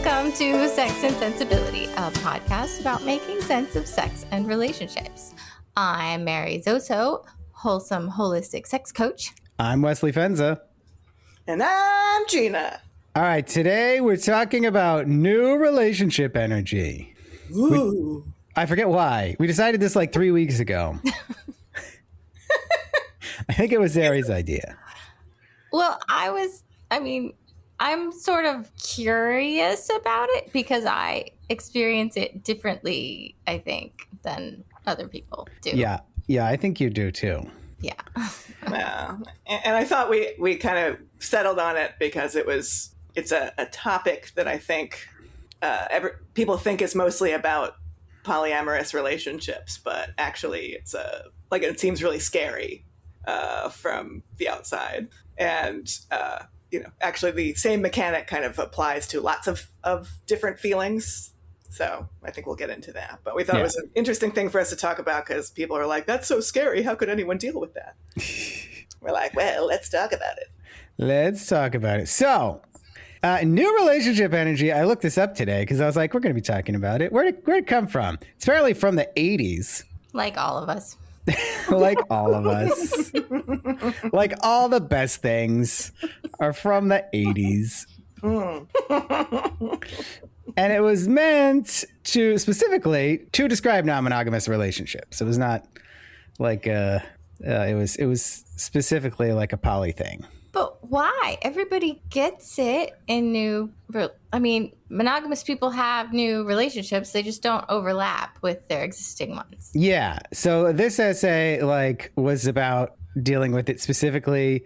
Welcome to Sex and Sensibility, a podcast about making sense of sex and relationships. I'm Mary Zoso, wholesome holistic sex coach. I'm Wesley Fenza. And I'm Gina. All right, today we're talking about new relationship energy. Ooh. I forget why. We decided this like 3 weeks ago. I think it was Zari's idea. Well, I'm sort of curious about it because I experience it differently, I think, than other people do. Yeah, I think you do too. Yeah. Yeah. And I thought we kind of settled on it because it's a topic that I think people think is mostly about polyamorous relationships, but actually it seems really scary from the outside. And actually the same mechanic kind of applies to lots of different feelings. So I think we'll get into that. But we thought it was an interesting thing for us to talk about because people are like, that's so scary. How could anyone deal with that? We're like, well, let's talk about it. Let's talk about it. So, new relationship energy. I looked this up today because I was like, we're going to be talking about it. Where'd it come from? It's apparently from the 80s. Like all of us. Like all of us. Like all the best things are from the 80s. And it was meant to specifically to describe non-monogamous relationships. It was not like it was specifically like a poly thing. But why? Everybody gets it in monogamous people have new relationships. They just don't overlap with their existing ones. Yeah. So this essay was about dealing with it specifically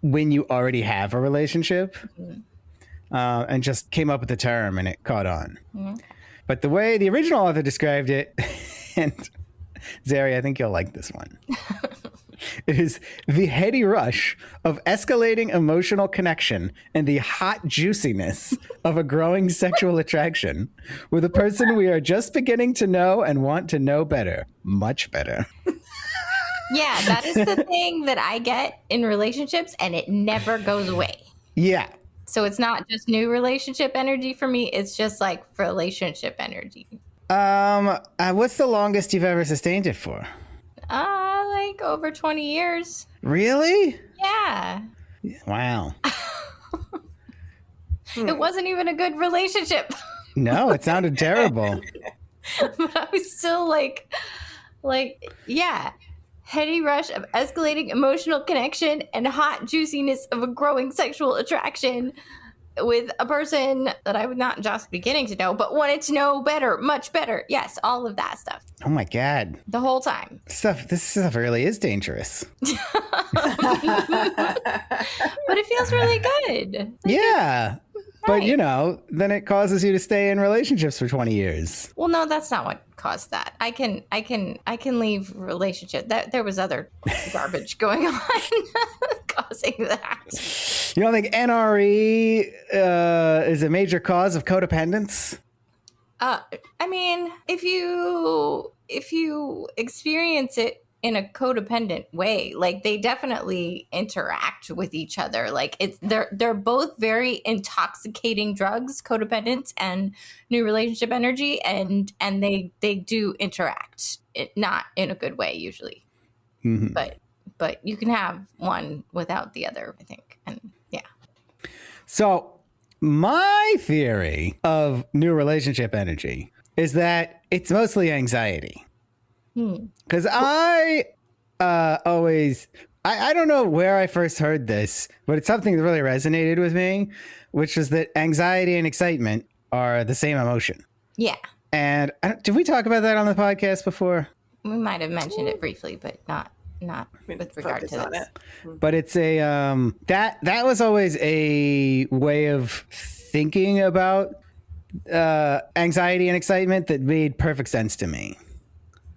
when you already have a relationship, and just came up with the term and it caught on. Mm-hmm. But the way the original author described it, and Zari, I think you'll like this one. It is the heady rush of escalating emotional connection and the hot juiciness of a growing sexual attraction with a person we are just beginning to know and want to know better, much better. Yeah, that is the thing that I get in relationships, and it never goes away. Yeah. So it's not just new relationship energy for me. It's just like relationship energy. What's the longest you've ever sustained it for? Like over 20 years. Really? Yeah. Wow. It wasn't even a good relationship. No, it sounded terrible. But I was still yeah. Heady rush of escalating emotional connection and hot juiciness of a growing sexual attraction with a person that I was not just beginning to know, but wanted to know better, much better. Yes, all of that stuff. Oh my God. The whole time. This stuff really is dangerous. But it feels really good. Yeah. But, Right. then it causes you to stay in relationships for 20 years. Well, no, that's not what caused that. I can leave relationship. There was other garbage going on causing that. You don't think NRE is a major cause of codependence? If you experience it in a codependent way, they definitely interact with each other. They're both very intoxicating drugs, codependence and new relationship energy, and they do interact, not in a good way usually. Mm-hmm. But you can have one without the other, I think. And yeah. So my theory of new relationship energy is that it's mostly anxiety. Because I don't know where I first heard this, but it's something that really resonated with me, which was that anxiety and excitement are the same emotion. Yeah. And did we talk about that on the podcast before? We might have mentioned it briefly, but not with regard to this. But it's a that was always a way of thinking about anxiety and excitement that made perfect sense to me.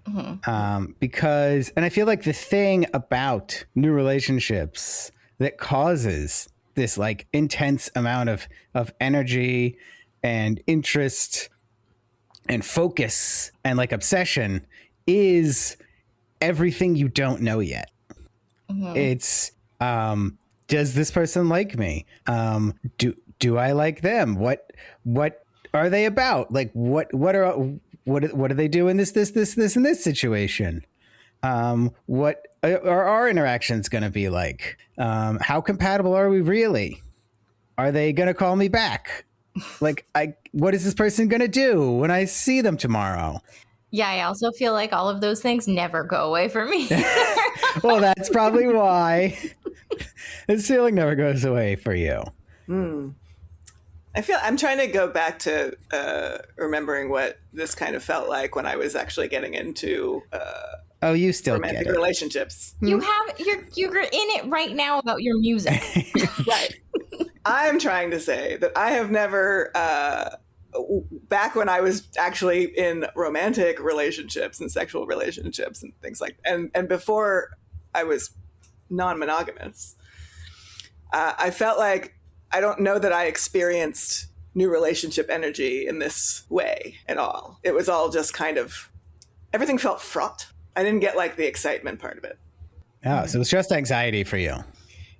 Mm-hmm. Because I feel like the thing about new relationships that causes this intense amount of energy and interest and focus and obsession is everything you don't know yet. Mm-hmm. It's does this person like me? Do I like them? What are they about? Like what do they do in this and this situation? What are our interactions going to be like? How compatible are we really? Are they going to call me back? Like, what is this person going to do when I see them tomorrow? Yeah, I also feel like all of those things never go away for me. Well, that's probably why this feeling never goes away for you. I feel I'm trying to go back to remembering what this kind of felt like when I was actually getting into you still romantic get it. relationships. You're in it right now about your music. Right. I'm trying to say that I have never, back when I was actually in romantic relationships and sexual relationships and things like, and before I was non-monogamous, I felt like I don't know that I experienced new relationship energy in this way at all. It was all just kind of, everything felt fraught. I didn't get like the excitement part of it. Oh, so it's just anxiety for you.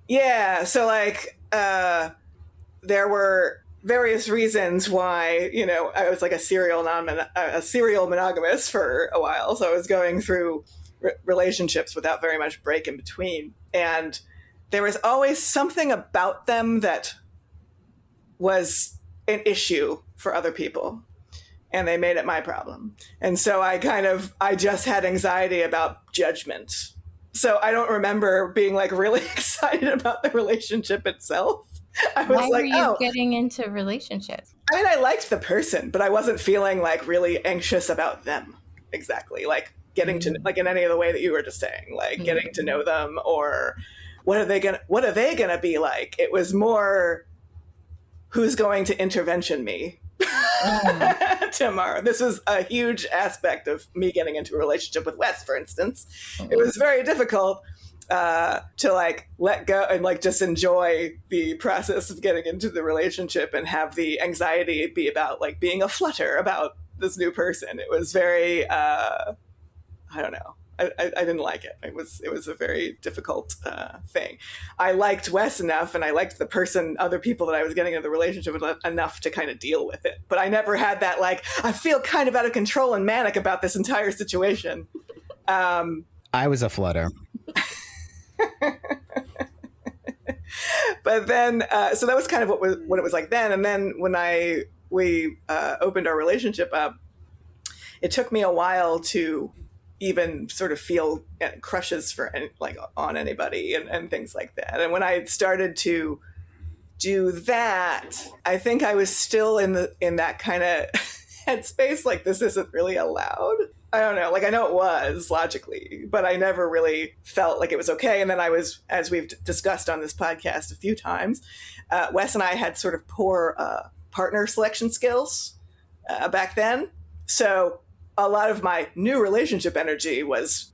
Yeah. So like, there were various reasons why, I was like a serial monogamous for a while. So I was going through relationships without very much break in between. And there was always something about them that was an issue for other people. And they made it my problem. And so I just had anxiety about judgment. So I don't remember being like really excited about the relationship itself. I was Why like, were you getting into relationships? I mean, I liked the person, but I wasn't feeling like really anxious about them. Exactly. Like getting to, like in any of the way that you were just saying, like getting to know them, or what are they gonna be like? It was more, who's going to intervention me tomorrow. This was a huge aspect of me getting into a relationship with Wes, for instance. It was very difficult to like let go and like just enjoy the process of getting into the relationship and have the anxiety be about like being a flutter about this new person. It was very, I don't know. I didn't like it. It was a very difficult thing. I liked Wes enough, and I liked the other people that I was getting into the relationship with enough to kind of deal with it. But I never had that like, I feel kind of out of control and manic about this entire situation. I was a flutter. But then, so that was kind of what it was like then. And then when we opened our relationship up, it took me a while to even sort of feel crushes on anybody and things like that. And when I started to do that, I think I was still in that kind of headspace, like this isn't really allowed. I don't know, like I know it was logically, but I never really felt like it was okay. And then I was, as we've discussed on this podcast a few times, Wes and I had sort of poor partner selection skills back then. So a lot of my new relationship energy was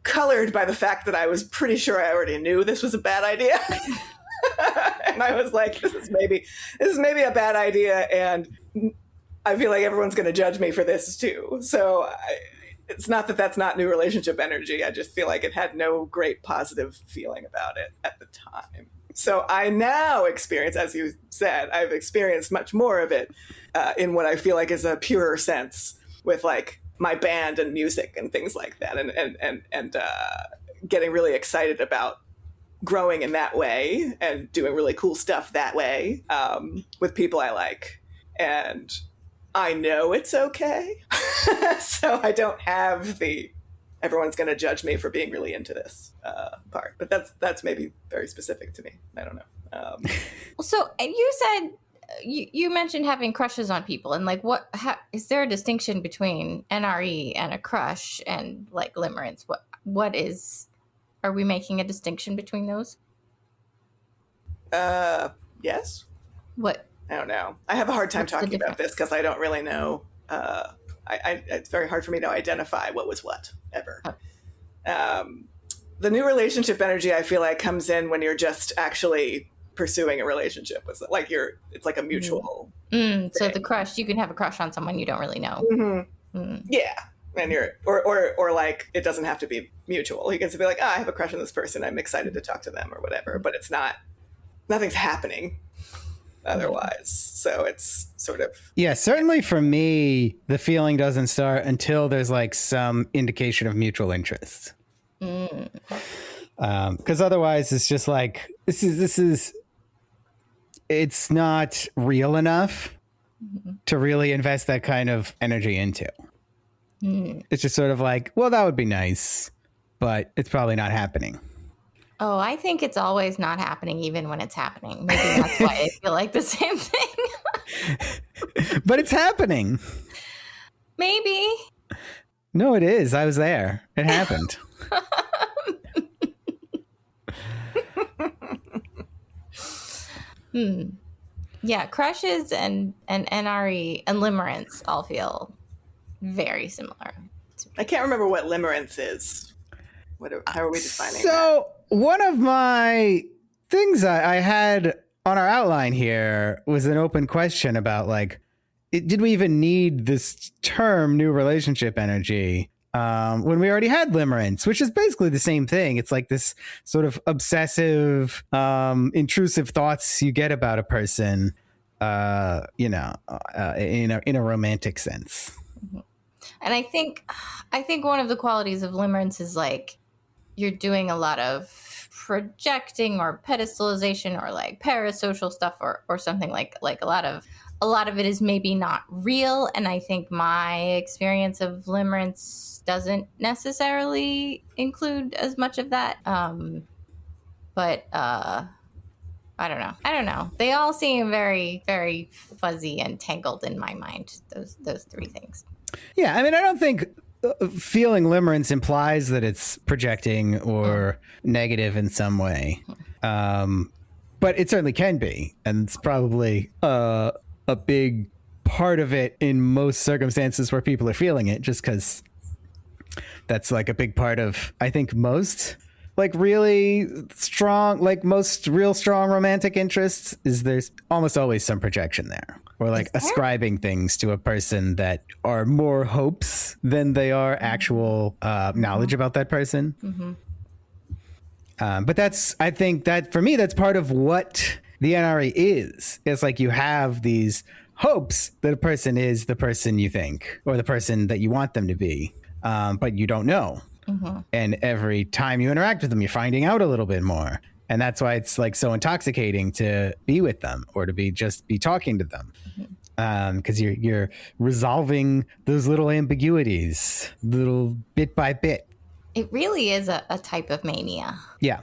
colored by the fact that I was pretty sure I already knew this was a bad idea. And I was like, this is maybe a bad idea, and I feel like everyone's going to judge me for this too. So it's not that that's not new relationship energy. I just feel like it had no great positive feeling about it at the time. So I now experience, as you said, I've experienced much more of it in what I feel like is a purer sense with like my band and music and things like that, and getting really excited about growing in that way and doing really cool stuff that way with people I like. And I know it's okay. So I don't have the everyone's going to judge me for being really into this part. But that's maybe very specific to me. I don't know. So you said you mentioned having crushes on people, and like is there a distinction between NRE and a crush and like limerence? What is, are we making a distinction between those? Yes. What? I don't know. I have a hard time talking about this because I don't really know. It's very hard for me to identify what was what ever. Oh. The new relationship energy, I feel like, comes in when you're just actually pursuing a relationship with, like, it's like a mutual. So the crush, you can have a crush on someone you don't really know. Yeah. And you're, or like, it doesn't have to be mutual. You can just be like, I have a crush on this person. I'm excited to talk to them or whatever, but it's not, nothing's happening. otherwise. So it's sort of Yeah, certainly for me, the feeling doesn't start until there's like some indication of mutual interest. Because otherwise, it's just like it's not real enough to really invest that kind of energy into. It's just sort of like, well, that would be nice, but it's probably not happening. Oh, I think it's always not happening, even when it's happening. Maybe that's why I feel like the same thing. But it's happening. Maybe. No, it is. I was there. It happened. Yeah, crushes and NRE and limerence all feel very similar. I can't remember what limerence is. How are we defining that? So one of my things I had on our outline here was an open question about like, did we even need this term new relationship energy when we already had limerence, which is basically the same thing. It's like this sort of obsessive, intrusive thoughts you get about a person, in a romantic sense. And I think one of the qualities of limerence is like you're doing a lot of projecting or pedestalization or like parasocial stuff or something like a lot of it is maybe not real. And I think my experience of limerence doesn't necessarily include as much of that. But I don't know. They all seem very, very fuzzy and tangled in my mind. Those three things. Yeah, I mean, I don't think feeling limerence implies that it's projecting or negative in some way. But it certainly can be. And it's probably a big part of it in most circumstances where people are feeling it, just because that's like a big part of, I think, most like really strong, like most real strong romantic interests is there's almost always some projection there. Or like ascribing things to a person that are more hopes than they are actual knowledge about that person. But I think that for me, that's part of what the NRE is. It's like you have these hopes that a person is the person you think or the person that you want them to be, but you don't know. And every time you interact with them, you're finding out a little bit more. And that's why it's like so intoxicating to be with them or to be talking to them. Because you're resolving those little ambiguities, little bit by bit. It really is a type of mania. Yeah.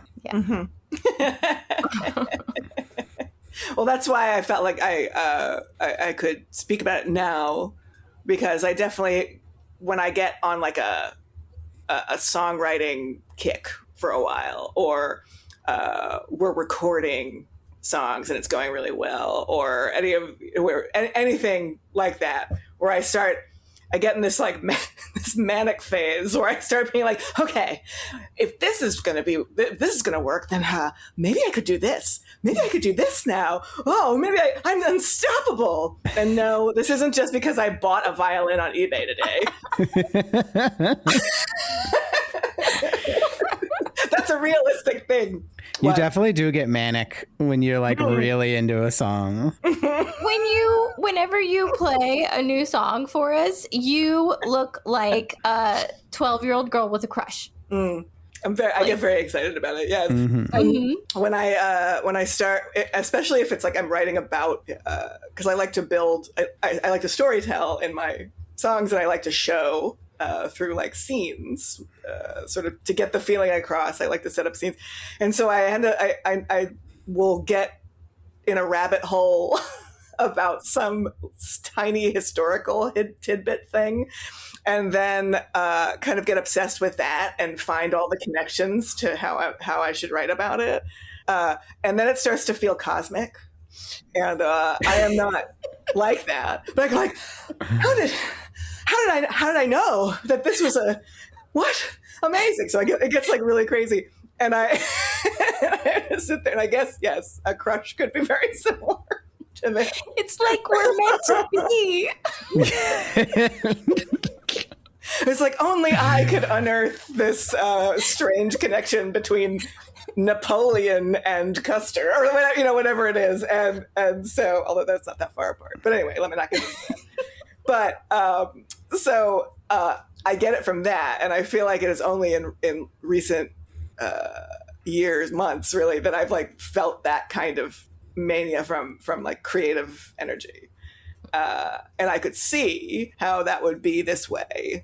Well, that's why I felt like I could speak about it now, because I definitely, when I get on like a songwriting kick for a while, or we're recording songs and it's going really well, or anything like that, where I get in this like this manic phase where I start being like, okay, if this is gonna work, then maybe I could do this. Maybe I could do this now. Oh, maybe I'm unstoppable. And no, this isn't just because I bought a violin on eBay today. That's a realistic thing. You definitely do get manic when you're like really into a song. Whenever you play a new song for us, you look like a 12-year-old girl with a crush. I get very excited about it. Yes. When I start, especially if it's like I'm writing about, because I like to build, I like to storytell in my songs, and I like to show through like scenes, sort of to get the feeling across. I like to set up scenes, and so I will get in a rabbit hole about some tiny historical tidbit thing, and then kind of get obsessed with that and find all the connections to how I should write about it, and then it starts to feel cosmic, and I am not like that, but I'm like, how did I know that this was amazing? So it gets like really crazy, and I sit there, and I guess yes, a crush could be very similar. It's like we're meant to be. It's like only I could unearth this strange connection between Napoleon and Custer, or whatever, whatever it is. And so, although that's not that far apart, but anyway, let me not get into that. But so I get it from that, and I feel like it is only in recent years, months, really, that I've like felt that kind of mania from like creative energy, and I could see how that would be this way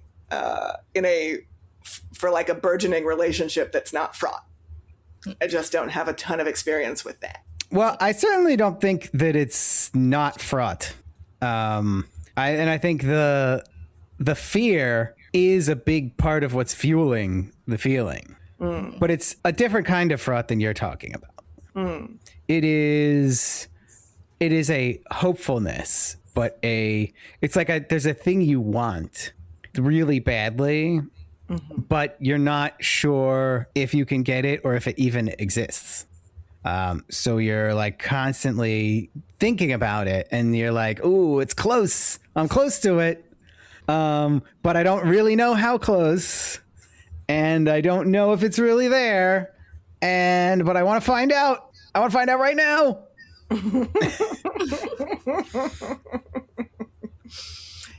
for like a burgeoning relationship that's not fraught. I just don't have a ton of experience with that. Well, I certainly don't think that it's not fraught. I think the fear is a big part of what's fueling the feeling. But it's a different kind of fraught than you're talking about. It is a hopefulness, but it's like there's a thing you want really badly, but you're not sure if you can get it or if it even exists. So you're like constantly thinking about it, and you're like, "Ooh, it's close. I'm close to it, but I don't really know how close." And I don't know if it's really there, but I want to find out. I want to find out right now.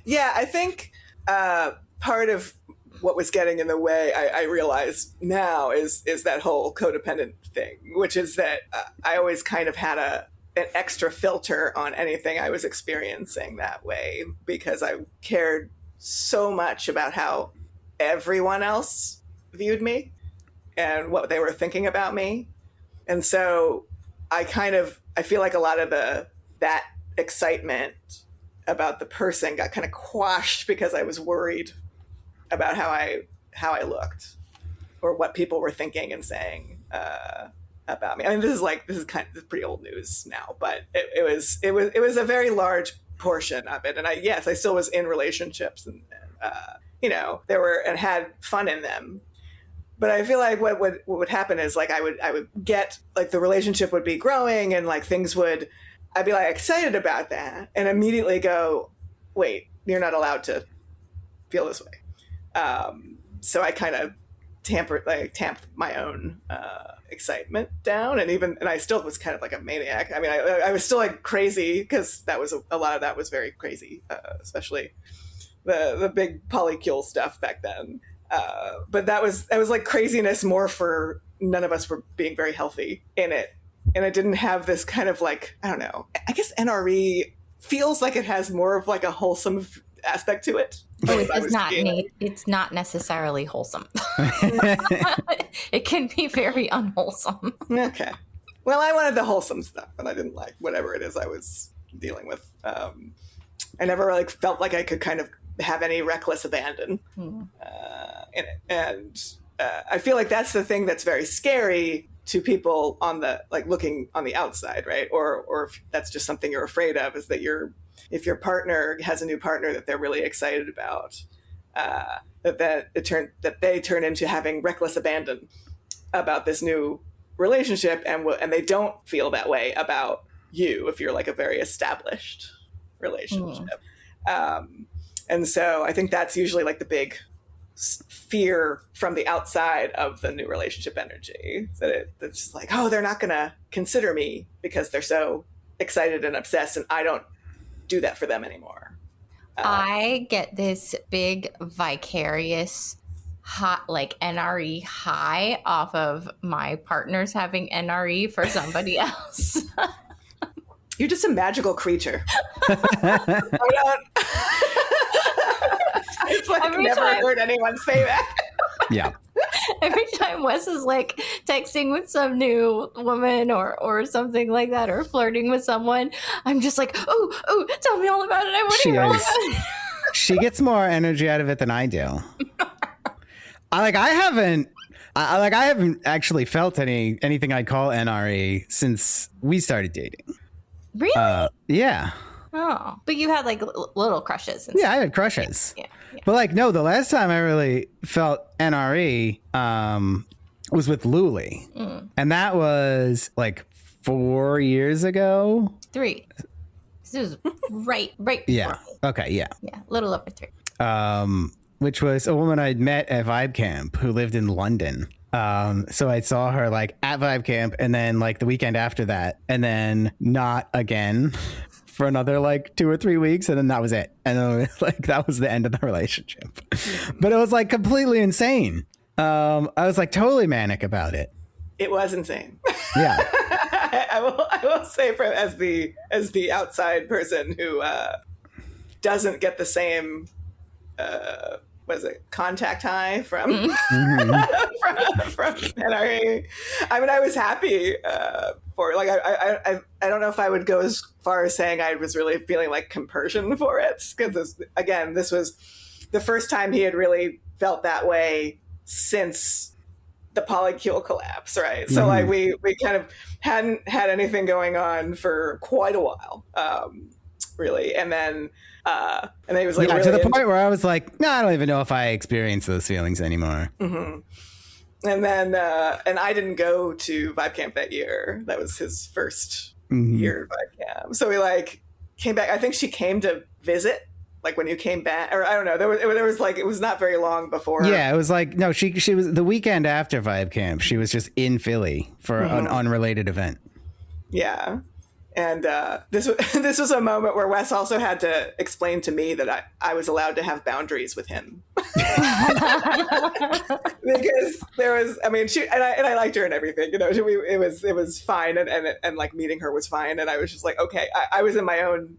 Yeah, I think part of what was getting in the way, I realize now, is that whole codependent thing, which is that I always kind of had an extra filter on anything I was experiencing that way, because I cared so much about how everyone else viewed me and what they were thinking about me. And so I feel like a lot of that excitement about the person got kind of quashed because I was worried about how I looked or what people were thinking and saying about me. I mean, this is pretty old news now, but it was a very large portion of it. And I still was in relationships and and had fun in them. But I feel like what would happen is like I would get like the relationship would be growing and like I'd be like excited about that and immediately go, wait, you're not allowed to feel this way. So I kind of tamped my own excitement down, and I still was kind of like a maniac. I mean, I was still like crazy because a lot of that was very crazy, especially the big polycule stuff back then. But that was like craziness more for none of us were being very healthy in it. And I didn't have this kind of like, I don't know, I guess NRE feels like it has more of like a wholesome aspect to it. Oh, it's not necessarily wholesome. It can be very unwholesome. Okay. Well, I wanted the wholesome stuff, and I didn't like whatever it is I was dealing with. I never like felt like I could kind of have any reckless abandon in it. And I feel like that's the thing that's very scary to people on the like looking on the outside, right? Or if that's just something you're afraid of, is that if your partner has a new partner that they're really excited about, that they turn into having reckless abandon about this new relationship, and they don't feel that way about you if you're like a very established relationship. And so I think that's usually like the big fear from the outside of the new relationship energy, that it's just like, oh, they're not going to consider me because they're so excited and obsessed, and I don't do that for them anymore. I get this big vicarious hot like NRE high off of my partners having NRE for somebody else. You're just a magical creature. It's like I've never heard anyone say that. Yeah. Every time Wes is like texting with some new woman or something like that, or flirting with someone, I'm just like, oh, tell me all about it. I want to hear all about it. She gets more energy out of it than I do. I haven't actually felt anything I'd call NRE since we started dating. Really? Yeah. Oh, but you had like little crushes. And yeah, stuff. I had crushes. Yeah. But like, no, the last time I really felt NRE was with Luli. And that was like 4 years ago. 3. This was right before. Yeah. Okay. Yeah. Yeah. A little over 3. Which was a woman I'd met at Vibe Camp who lived in London. So I saw her like at Vibe Camp and then like the weekend after that and then not again for another like 2 or 3 weeks. And then that was it. And then, like that was the end of the relationship. But it was like completely insane. I was like totally manic about it. It was insane. Yeah. I will say as the outside person who doesn't get the same contact high from from NRE. I mean, I was happy for like I don't know if I would go as far as saying I was really feeling like compersion for it, because this was the first time he had really felt that way since the Polycule collapse, right? So like we kind of hadn't had anything going on for quite a while, really, and then he was like, yeah, really to the point where I was like, no, I don't even know if I experience those feelings anymore. Mm-hmm. And then and I didn't go to Vibe Camp that year. That was his first year at Vibe Camp. So we like came back. I think she came to visit. Like when you came back, or I don't know, there was like, it was not very long before. Yeah, it was like, no, she was the weekend after Vibe Camp. She was just in Philly for an unrelated event. Yeah. And this was a moment where Wes also had to explain to me that I was allowed to have boundaries with him. Because there was, I mean, I liked her and everything, you know, it was fine. And like meeting her was fine. And I was just like, okay, I was in my own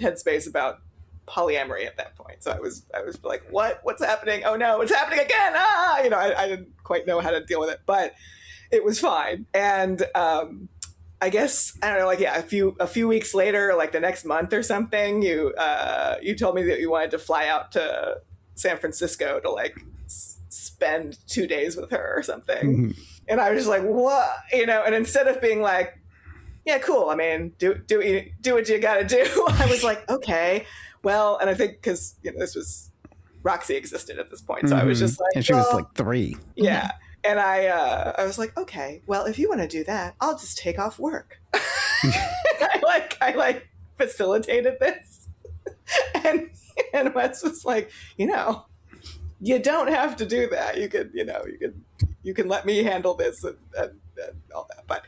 headspace about polyamory at that point. So I was like, what's happening? Oh no, it's happening again. You know, I didn't quite know how to deal with it, but it was fine. And I guess, I don't know, like, yeah, a few weeks later, like the next month or something, you told me that you wanted to fly out to San Francisco to like spend 2 days with her or something. And I was just like, what? You know, and instead of being like, yeah, cool, I mean, do what you gotta do, I was like, okay, well, and I think because, you know, this was, Roxy existed at this point, so I was just like, and she was like 3. Yeah. And I was like, okay, well, if you want to do that, I'll just take off work. I facilitated this. And Wes was like, you know, you don't have to do that. You can let me handle this and all that. But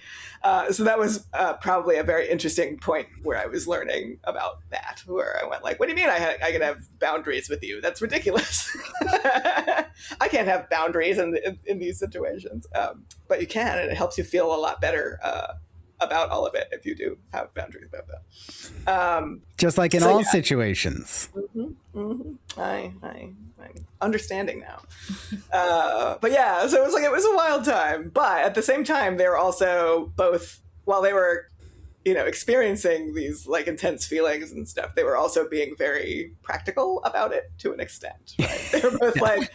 so that was probably a very interesting point where I was learning about that, where I went like, what do you mean I can have boundaries with you? That's ridiculous. I can't have boundaries in these situations. But you can, and it helps you feel a lot better about all of it if you do have boundaries about that. Just like in all situations. I'm understanding now. But yeah, so it was a wild time. But at the same time, they were also both, while they were, you know, experiencing these like intense feelings and stuff, they were also being very practical about it to an extent. Right? They were both like,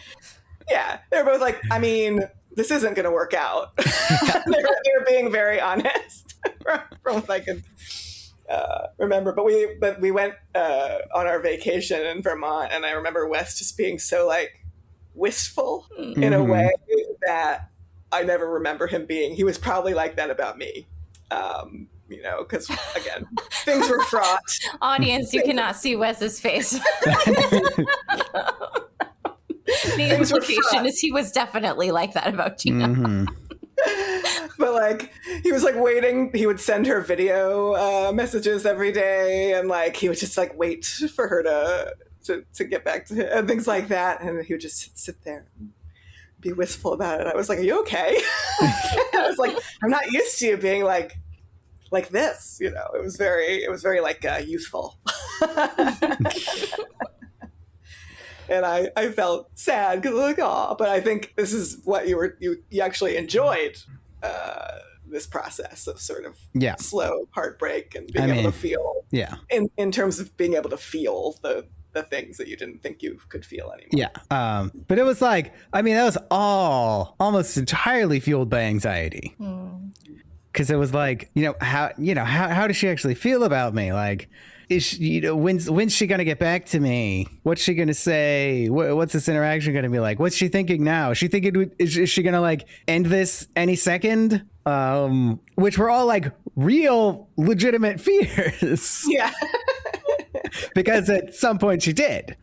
I mean, this isn't going to work out. they were being very honest from what I can remember. But we went on our vacation in Vermont, and I remember Wes just being so like wistful in a way that I never remember him being. He was probably like that about me. You know, because again, things were fraught. Audience, you cannot see Wes's face. The implication is he was definitely like that about Gina. But like, he was like waiting. He would send her video messages every day, and like he would just like wait for her to get back to him and things like that. And he would just sit there and be wistful about it. I was like, "Are you okay?" I was like, "I'm not used to you being like this." You know, it was very like youthful. And I felt sad because I was like, oh, but I think this is what you actually enjoyed this process of sort of slow heartbreak and being able to feel in terms of being able to feel the things that you didn't think you could feel anymore. Yeah. But it was like, I mean, that was all almost entirely fueled by anxiety. Because it was like, how does she actually feel about me? Like, is she, when's she gonna get back to me? What's she gonna say? What's this interaction gonna be like? What's she thinking now? Is she gonna like end this any second? Which were all like real legitimate fears. Yeah. Because at some point she did.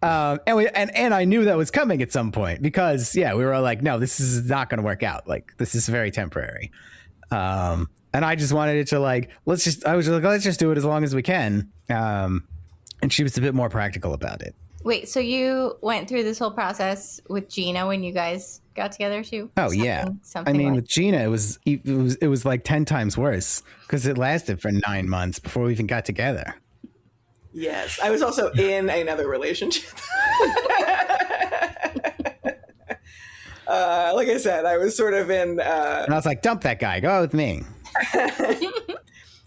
And I knew that was coming at some point because we were all like, no, this is not going to work out. Like, this is very temporary. And I just wanted it to let's just do it as long as we can. And she was a bit more practical about it. Wait, so you went through this whole process with Gina when you guys got together too? Oh, I mean, with Gina, it was like 10 times worse because it lasted for 9 months before we even got together. Yes, I was also in another relationship. Like I said, I was sort of in... and I was like, dump that guy, go out with me.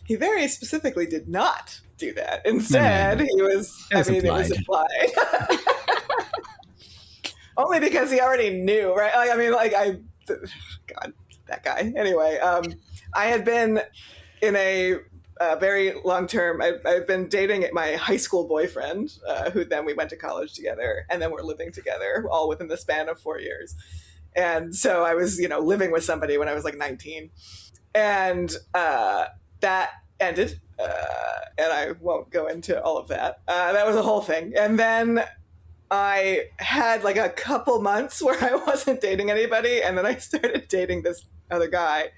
He very specifically did not do that. Instead, it was implied. Only because he already knew, right? God, that guy. Anyway, I had been in a very long term. I've been dating my high school boyfriend, who then we went to college together, and then we're living together, all within the span of 4 years. And so I was, living with somebody when I was like 19, and that ended. And I won't go into all of that. That was a whole thing. And then I had like a couple months where I wasn't dating anybody, and then I started dating this other guy,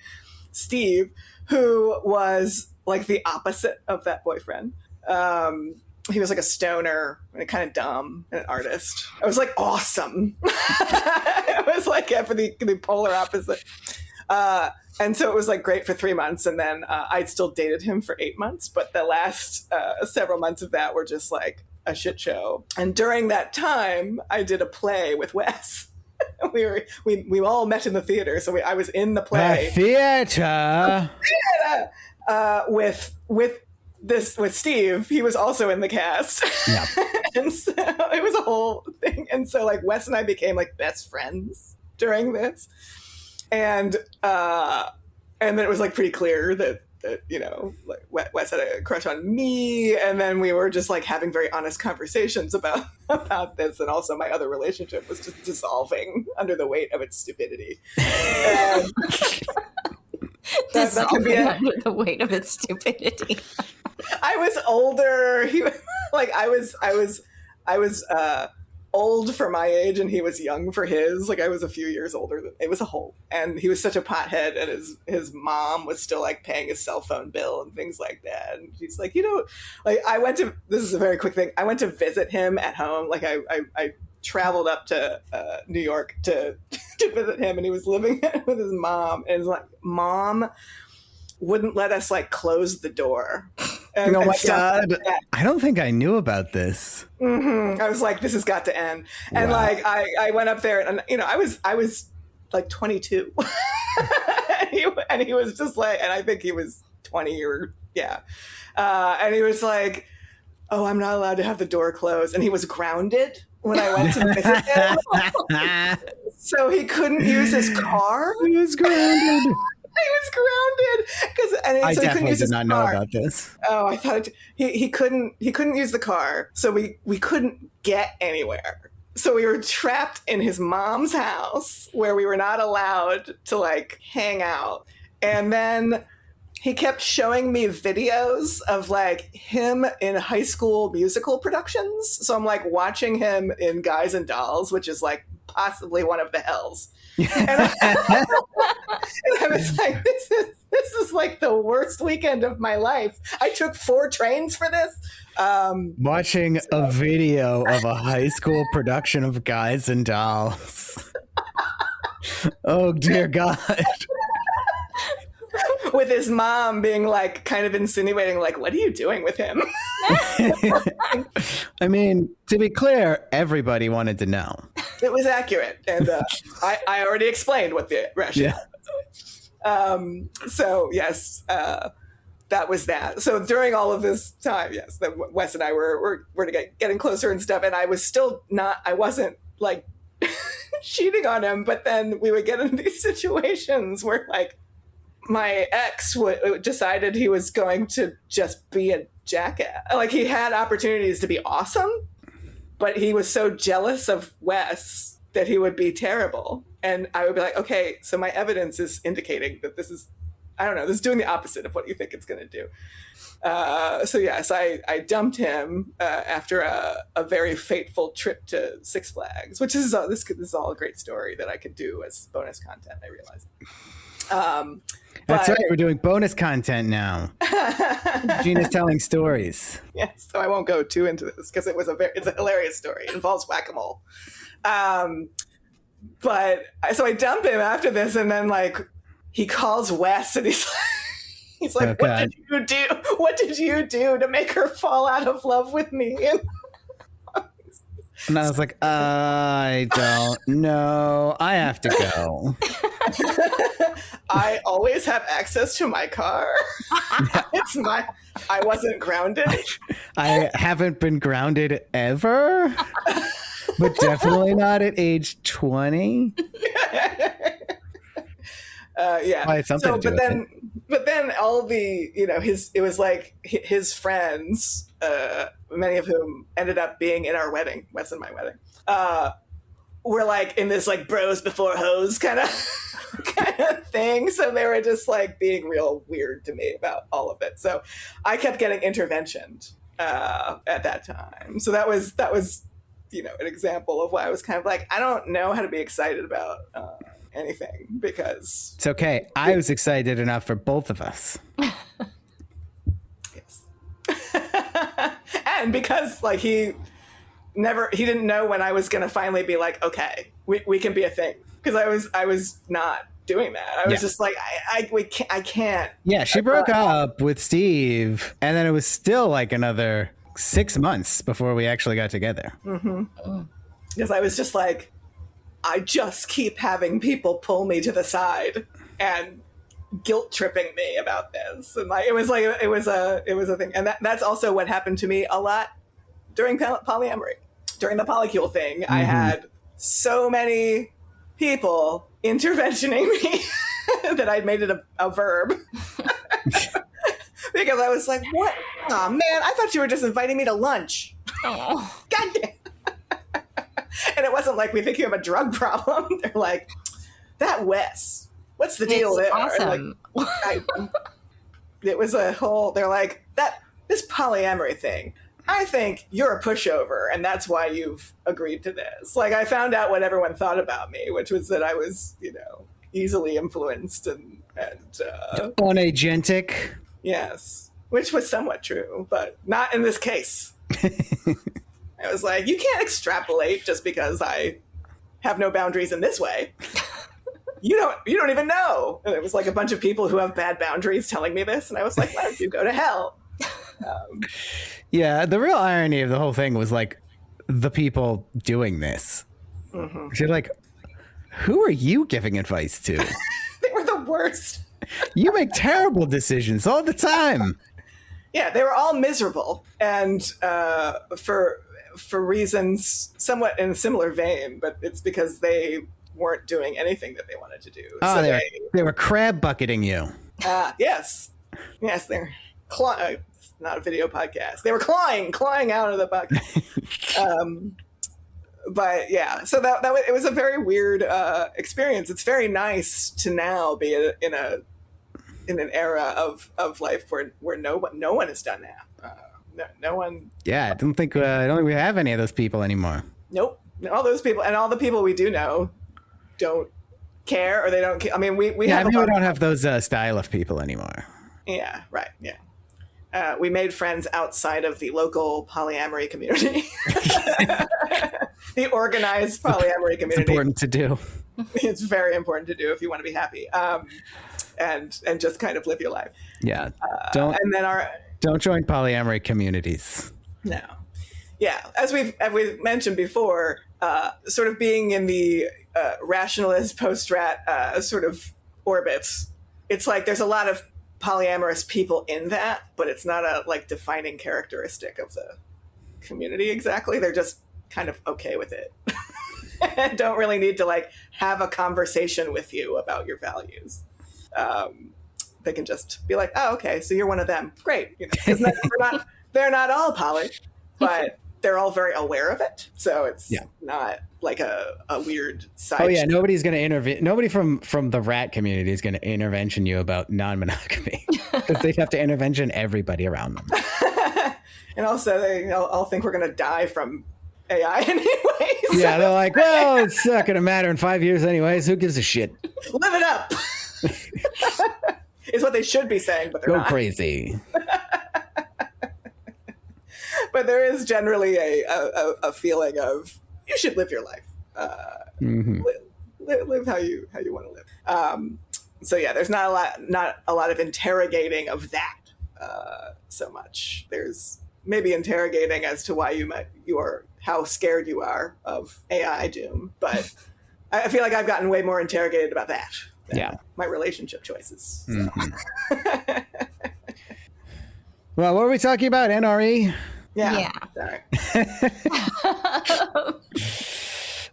Steve, who was like the opposite of that boyfriend. He was like a stoner and kind of dumb and an artist. I was like awesome. I was like for the polar opposite. And so it was like great for 3 months, and then I'd still dated him for 8 months, but the last several months of that were just like a shit show. And during that time, I did a play with Wes. we all met in the theater, so I was in the play. The theater. With Steve. He was also in the cast. Yeah. And so it was a whole thing. And so like Wes and I became like best friends during this. And then it was like pretty clear that like Wes had a crush on me, and then we were just like having very honest conversations about this, and also my other relationship was just dissolving under the weight of its stupidity. And that can be under the weight of its stupidity. I was older. I was old for my age, and he was young for his. Like I was a few years older. It was a whole, and he was such a pothead, and his mom was still like paying his cell phone bill and things like that. And she's like, this is a very quick thing. I went to visit him at home. Like I traveled up to New York to visit him, and he was living with his mom, and his mom wouldn't let us like close the door. And, oh my God. I don't think I knew about this. Mm-hmm. I was like, this has got to end. Wow. And like, I went up there, and I was like 22 and he was just like, and I think he was 20 or and he was like, oh, I'm not allowed to have the door closed. And he was grounded when I went to visit him. So he couldn't use his car. He was grounded. I definitely did not know about this. Oh, I thought he couldn't use the car, so we couldn't get anywhere. So we were trapped in his mom's house where we were not allowed to like hang out. And then he kept showing me videos of like him in high school musical productions. So I'm like watching him in Guys and Dolls, which is like possibly one of the hells. And I was like, this is like the worst weekend of my life. I took 4 trains for this. Watching a video of a high school production of Guys and Dolls. Oh, dear God. With his mom being like kind of insinuating like, what are you doing with him? I mean, to be clear, everybody wanted to know. It was accurate. And I already explained what the rationale was. So yes, that was that. So during all of this time, yes, Wes and I were getting closer and stuff. And I wasn't like cheating on him, but then we would get into these situations where like my ex decided he was going to just be a jackass. Like he had opportunities to be awesome, but he was so jealous of Wes that he would be terrible. And I would be like, okay, so my evidence is indicating that this is I don't know. This is doing the opposite of what you think it's going to do. So yes, I dumped him after a very fateful trip to Six Flags, which is this is all a great story that I could do as bonus content. I realize. That's right. We're doing bonus content now. Gina's telling stories. Yes, so I won't go too into this because it's a hilarious story. It involves whack-a-mole. But so I dump him after this, and then like he calls Wes, and he's like, "What did you do? What did you do to make her fall out of love with me?" And I was like, I don't know. I have to go. I always have access to my car. I wasn't grounded. I haven't been grounded ever, but definitely not at age 20. Yeah. But then all the, it was like his friends, many of whom ended up being in our wedding, Wes and my wedding, were like in this like bros before hoes kind of thing. So they were just like being real weird to me about all of it. So I kept getting interventioned at that time. So that was an example of why I was kind of like, I don't know how to be excited about anything because it's okay. I was excited enough for both of us. Yes. And because like he didn't know when I was going to finally be like, okay, we can be a thing. Because I was not doing that. I was just like, I can't. Yeah, she broke up with Steve, and then it was still like another 6 months before we actually got together. Mm-hmm. Because I was just like, I just keep having people pull me to the side and guilt tripping me about this, and like it was a thing, and that's also what happened to me a lot during polyamory, during the polycule thing. Mm-hmm. I had so many people interventioning me that I'd made it a verb because I was like, what? Oh man, I thought you were just inviting me to lunch. Oh. God damn. And it wasn't like we think you have a drug problem. They're like, that Wes, what's the deal there? Awesome. Like, it was a whole, they're like, this polyamory thing, I think you're a pushover, and that's why you've agreed to this. Like, I found out what everyone thought about me, which was that I was, easily influenced and unagentic. Yes, which was somewhat true, but not in this case. I was like, you can't extrapolate just because I have no boundaries in this way. You don't even know. And it was like a bunch of people who have bad boundaries telling me this, and I was like, why don't you go to hell? Yeah, the real irony of the whole thing was like the people doing this. Mm-hmm. You're like, who are you giving advice to? They were the worst. You make terrible decisions all the time. Yeah, they were all miserable, and for reasons somewhat in a similar vein, but it's because they weren't doing anything that they wanted to do. Oh, so they were crab bucketing you. Yes, they're it's not a video podcast. They were clawing out of the bucket. But yeah, so that it was a very weird experience. It's very nice to now be in an era of life where no one has done that. No one. Yeah, I don't think we have any of those people anymore. Nope. All those people and all the people we do know don't care, or they don't care. I mean, we don't have those style of people anymore. Yeah, right. Yeah. We made friends outside of the local polyamory community. The organized polyamory community. It's important to do. It's very important to do if you want to be happy. And just kind of live your life. Yeah. Don't join polyamory communities. No. Yeah. As we've mentioned before, sort of being in the rationalist post-rat sort of orbits, it's like there's a lot of polyamorous people in that, but it's not a like defining characteristic of the community exactly. They're just kind of okay with it. And don't really need to like have a conversation with you about your values. They can just be like, oh, okay, so you're one of them. Great. 'Cause they're not all poly, but they're all very aware of it. So it's Yeah. not like a weird side. Oh yeah, nobody's going to intervene. Nobody from the rat community is going to intervention you about non-monogamy because they'd have to intervention everybody around them. And also, they all think we're going to die from AI anyways. Yeah, they're like, well, it's not going to matter in 5 years anyways. Who gives a shit? Live it up. Is what they should be saying, but they're Go not. crazy. But there is generally a feeling of you should live your life. Live how you want to live. So yeah, there's not a lot of interrogating of that so much. There's maybe interrogating as to why how scared you are of AI doom, but I feel like I've gotten way more interrogated about that than my relationship choices. So. Well, what were we talking about? NRE? Yeah. Sorry.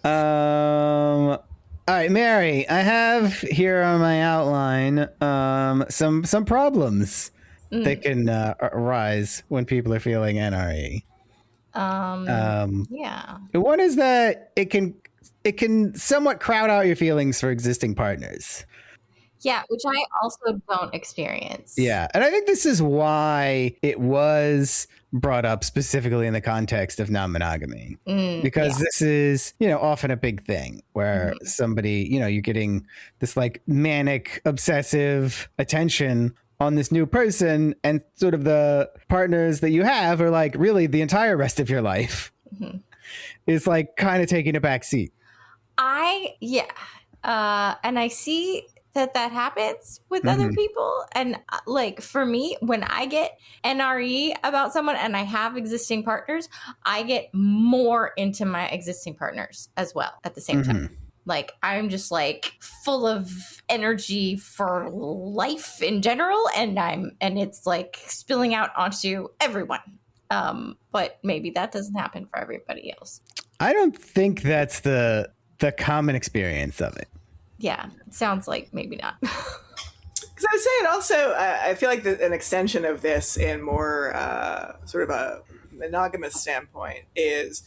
All right, Mary, I have here on my outline some problems that can arise when people are feeling NRE. Yeah. One is that it can somewhat crowd out your feelings for existing partners. Yeah, which I also don't experience. Yeah, and I think this is why it was brought up specifically in the context of non-monogamy, because this is, often a big thing where somebody, you're getting this like manic, obsessive attention on this new person, and sort of the partners that you have are like really the entire rest of your life is like kind of taking a back seat. And I see that happens with other people. And like for me, when I get NRE about someone and I have existing partners, I get more into my existing partners as well at the same time. Like I'm just like full of energy for life in general, and it's like spilling out onto everyone. But maybe that doesn't happen for everybody else. I don't think that's the common experience of it. Yeah, it sounds like maybe not. Because I would say it also, I feel like an extension of this in more sort of a monogamous standpoint is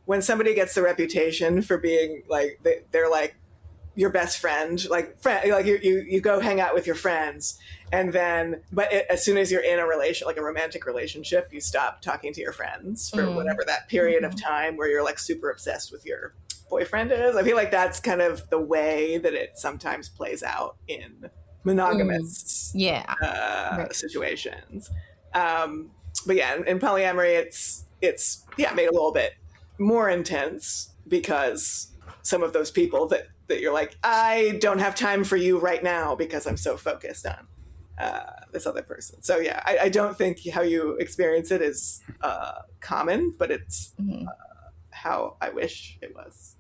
when somebody gets the reputation for being like, they're like your best friend, like you go hang out with your friends. And then, as soon as you're in a relation, like a romantic relationship, you stop talking to your friends for whatever that period of time where you're like super obsessed with your boyfriend is. I feel like that's kind of the way that it sometimes plays out in monogamous situations. But yeah, in polyamory, it's made a little bit more intense because some of those people that you're like, I don't have time for you right now because I'm so focused on this other person. So yeah, I don't think how you experience it is common, but it's how I wish it was.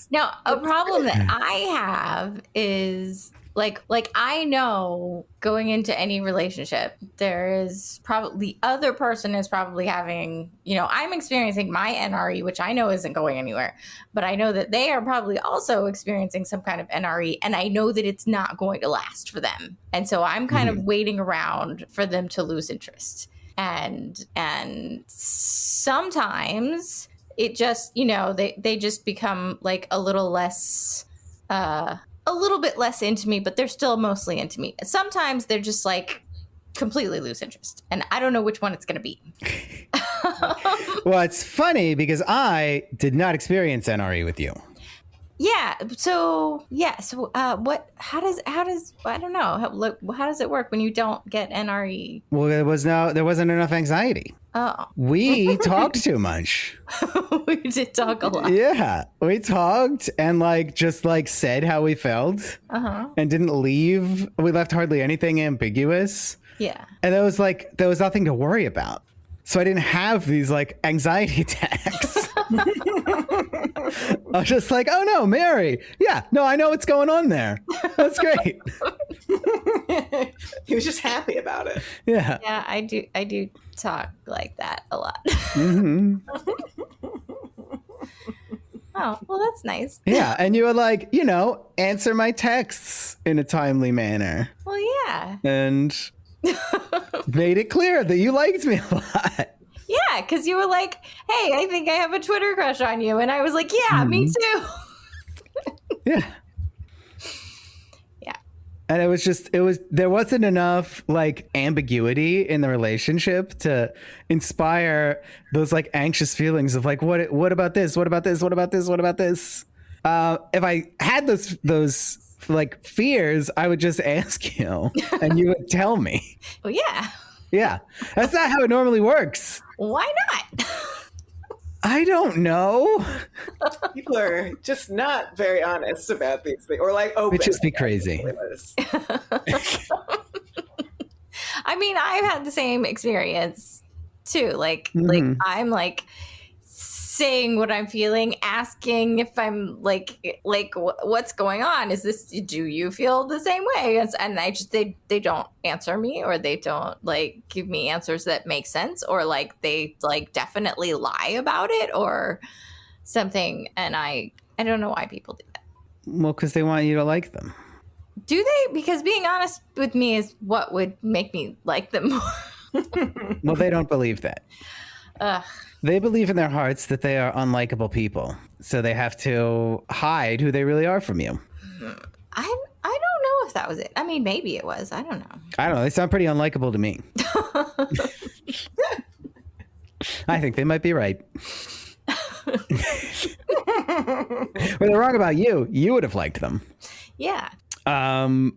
Now, a problem that I have is like I know going into any relationship, there is probably the other person is probably having, I'm experiencing my NRE, which I know isn't going anywhere, but I know that they are probably also experiencing some kind of NRE, and I know that it's not going to last for them. And so I'm kind of waiting around for them to lose interest. And sometimes it just, they just become like a little bit less into me, but they're still mostly into me. Sometimes they're just like completely lose interest, and I don't know which one it's going to be. Well, it's funny because I did not experience NRE with you. Yeah. So how does I don't know. How does it work when you don't get NRE? Well, there wasn't enough anxiety. Oh, we talked too much. We did talk a lot. Yeah, we talked and just said how we felt and didn't leave. We left hardly anything ambiguous. Yeah. And there was nothing to worry about. So I didn't have these anxiety attacks. I was just like, oh no, Mary. Yeah, no, I know what's going on there. That's great. He was just happy about it. Yeah. Yeah, I do talk like that a lot. Oh, well, that's nice. Yeah, and you were answer my texts in a timely manner. Well, yeah. And made it clear that you liked me a lot. Yeah, Yeah, because you were like, hey, I think I have a Twitter crush on you. And I was like, yeah, me too. Yeah. Yeah. And there wasn't enough like ambiguity in the relationship to inspire those like anxious feelings of like, what about this? What about this? What about this? What about this? If I had those like fears, I would just ask you and you would tell me. Well, yeah. Yeah. That's not how it normally works. Why not? I don't know. People are just not very honest about these things, or like open. It'd just be crazy. I mean, I've had the same experience too. Like I'm like saying what I'm feeling, asking if I'm like what's going on? Do you feel the same way? And they don't answer me, or they don't like give me answers that make sense, or like they like definitely lie about it or something. And I don't know why people do that. Well, because they want you to like them. Do they? Because being honest with me is what would make me like them more. Well, they don't believe that. Ugh. They believe in their hearts that they are unlikable people. So they have to hide who they really are from you. I don't know if that was it. I mean, maybe it was. I don't know. I don't know. They sound pretty unlikable to me. I think they might be right. Well, they're wrong about you. You would have liked them. Yeah. So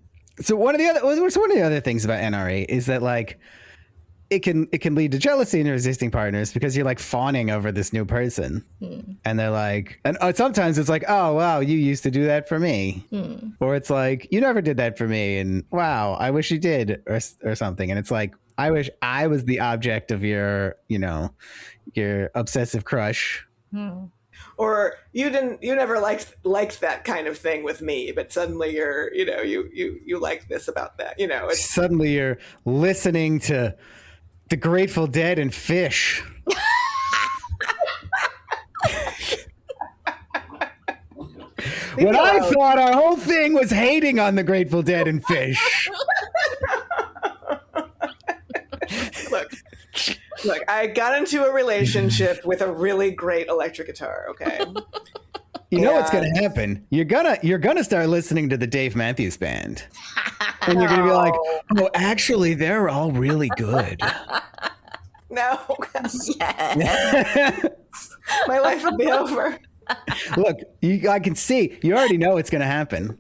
one of the other things about NRE is that like it can lead to jealousy in your existing partners because you're like fawning over this new person, and they're like, and sometimes it's like, oh wow, you used to do that for me, or it's like you never did that for me, and wow, I wish you did, or something, and it's like I wish I was the object of your obsessive crush. Or you never liked that kind of thing with me, but suddenly you like this about that. Suddenly you're listening to the Grateful Dead and Fish. When I thought our whole thing was hating on the Grateful Dead and Fish. Look, I got into a relationship with a really great electric guitar, okay? You know what's going to happen? You're gonna start listening to the Dave Matthews Band. And you're going to be like, oh, actually, they're all really good. No. Yes. My life would be over. Look, I can see. You already know it's going to happen.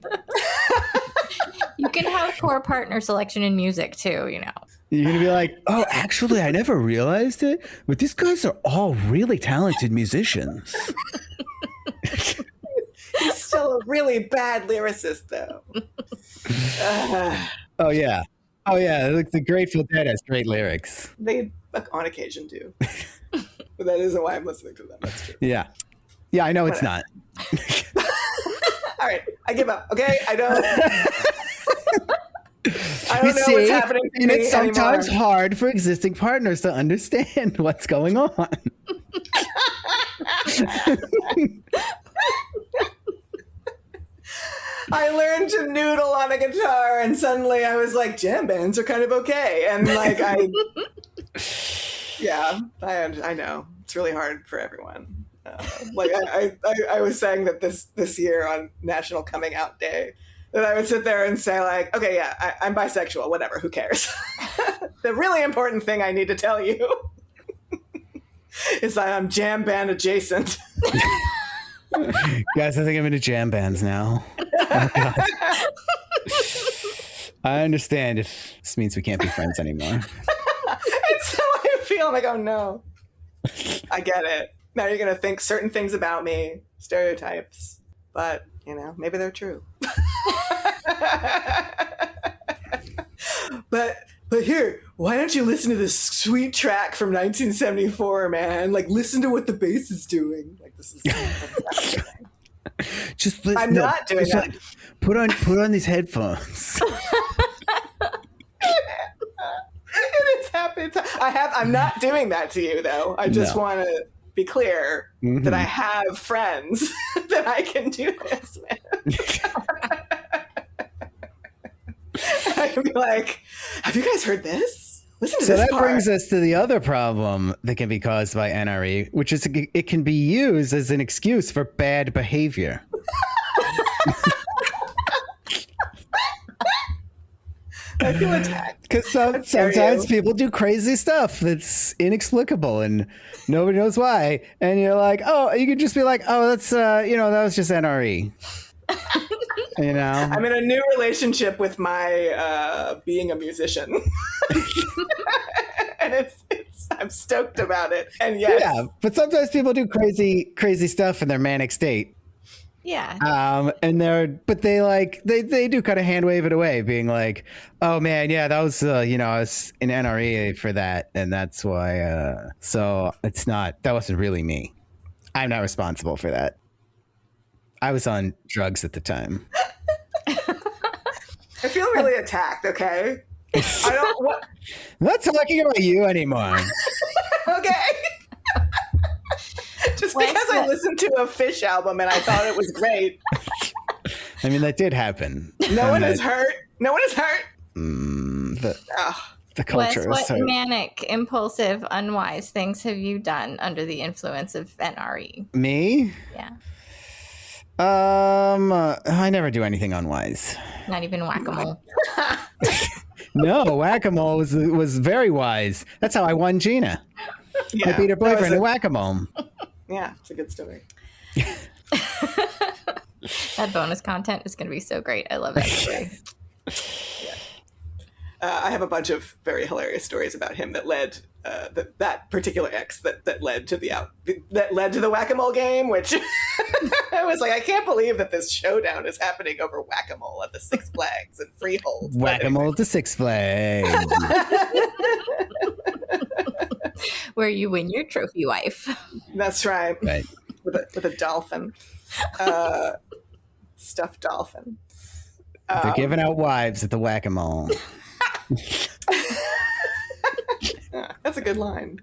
You can have poor partner selection in music too, You're going to be like, oh, actually, I never realized it, but these guys are all really talented musicians. He's still a really bad lyricist, though. Oh, yeah. Like the Grateful Dead has great lyrics. They, on occasion, do. But that isn't why I'm listening to them. That's true. Yeah. Yeah, I know it's not. All right. I give up. Okay? I don't know what's happening to and me it's sometimes anymore. hard for existing partners to understand what's going on. I learned to noodle on a guitar, and suddenly I was like, jam bands are kind of okay. And like, I know it's really hard for everyone. Like I was saying that this year on National Coming Out Day, that I would sit there and say like, okay, yeah, I'm bisexual, whatever, who cares? The really important thing I need to tell you is that I'm jam band adjacent. Guys, I think I'm into jam bands now. Oh, God. I understand if this means we can't be friends anymore. It's how I feel. I'm like, oh no. I get it. Now you're going to think certain things about me, stereotypes, but, maybe they're true. But here, why don't you listen to this sweet track from 1974, man? Like, listen to what the bass is doing. Like, this is just listen. I'm not doing that. Like, put on these headphones. It is happy. I'm not doing that to you, though. I just want to be clear that I have friends that I can do this with. I can be like, have you guys heard this? Listen to So this that part. brings us to the other problem that can be caused by NRE, which is it can be used as an excuse for bad behavior. I feel attacked. Because dare sometimes you. people do crazy stuff that's inexplicable and nobody knows why. And you're like, oh, you could just be like, oh, that's, that was just NRE. You know? I'm in a new relationship with my being a musician. And I'm stoked about it. And yes. Yeah, but sometimes people do crazy stuff in their manic state. Yeah. And they do kind of hand wave it away, being like, "Oh man, yeah, that was I was in NRE for that, and that's why." So that wasn't really me. I'm not responsible for that. I was on drugs at the time. I feel really attacked, okay? I'm not talking about you anymore. Okay. Just because I listened to a Fish album and I thought it was great. I mean, that did happen. No one is hurt. No one is hurt. The culture Wes, is what hurt. manic, impulsive, unwise things have you done under the influence of NRE? Me? Yeah. I never do anything unwise. Not even whack-a-mole. No, whack-a-mole was very wise. That's how I won Gina. Yeah, I beat her that was boyfriend at whack-a-mole. Yeah, it's a good story. That bonus content is going to be so great. I love that story. I have a bunch of very hilarious stories about him that led that particular ex that led to the whack-a-mole game, which I was like, I can't believe that this showdown is happening over whack-a-mole at the Six Flags and Freehold. Whack-a-mole to Six Flags. Where you win your trophy wife. That's right. Right. With a dolphin, stuffed dolphin. They're giving out wives at the whack-a-mole. That's a good line.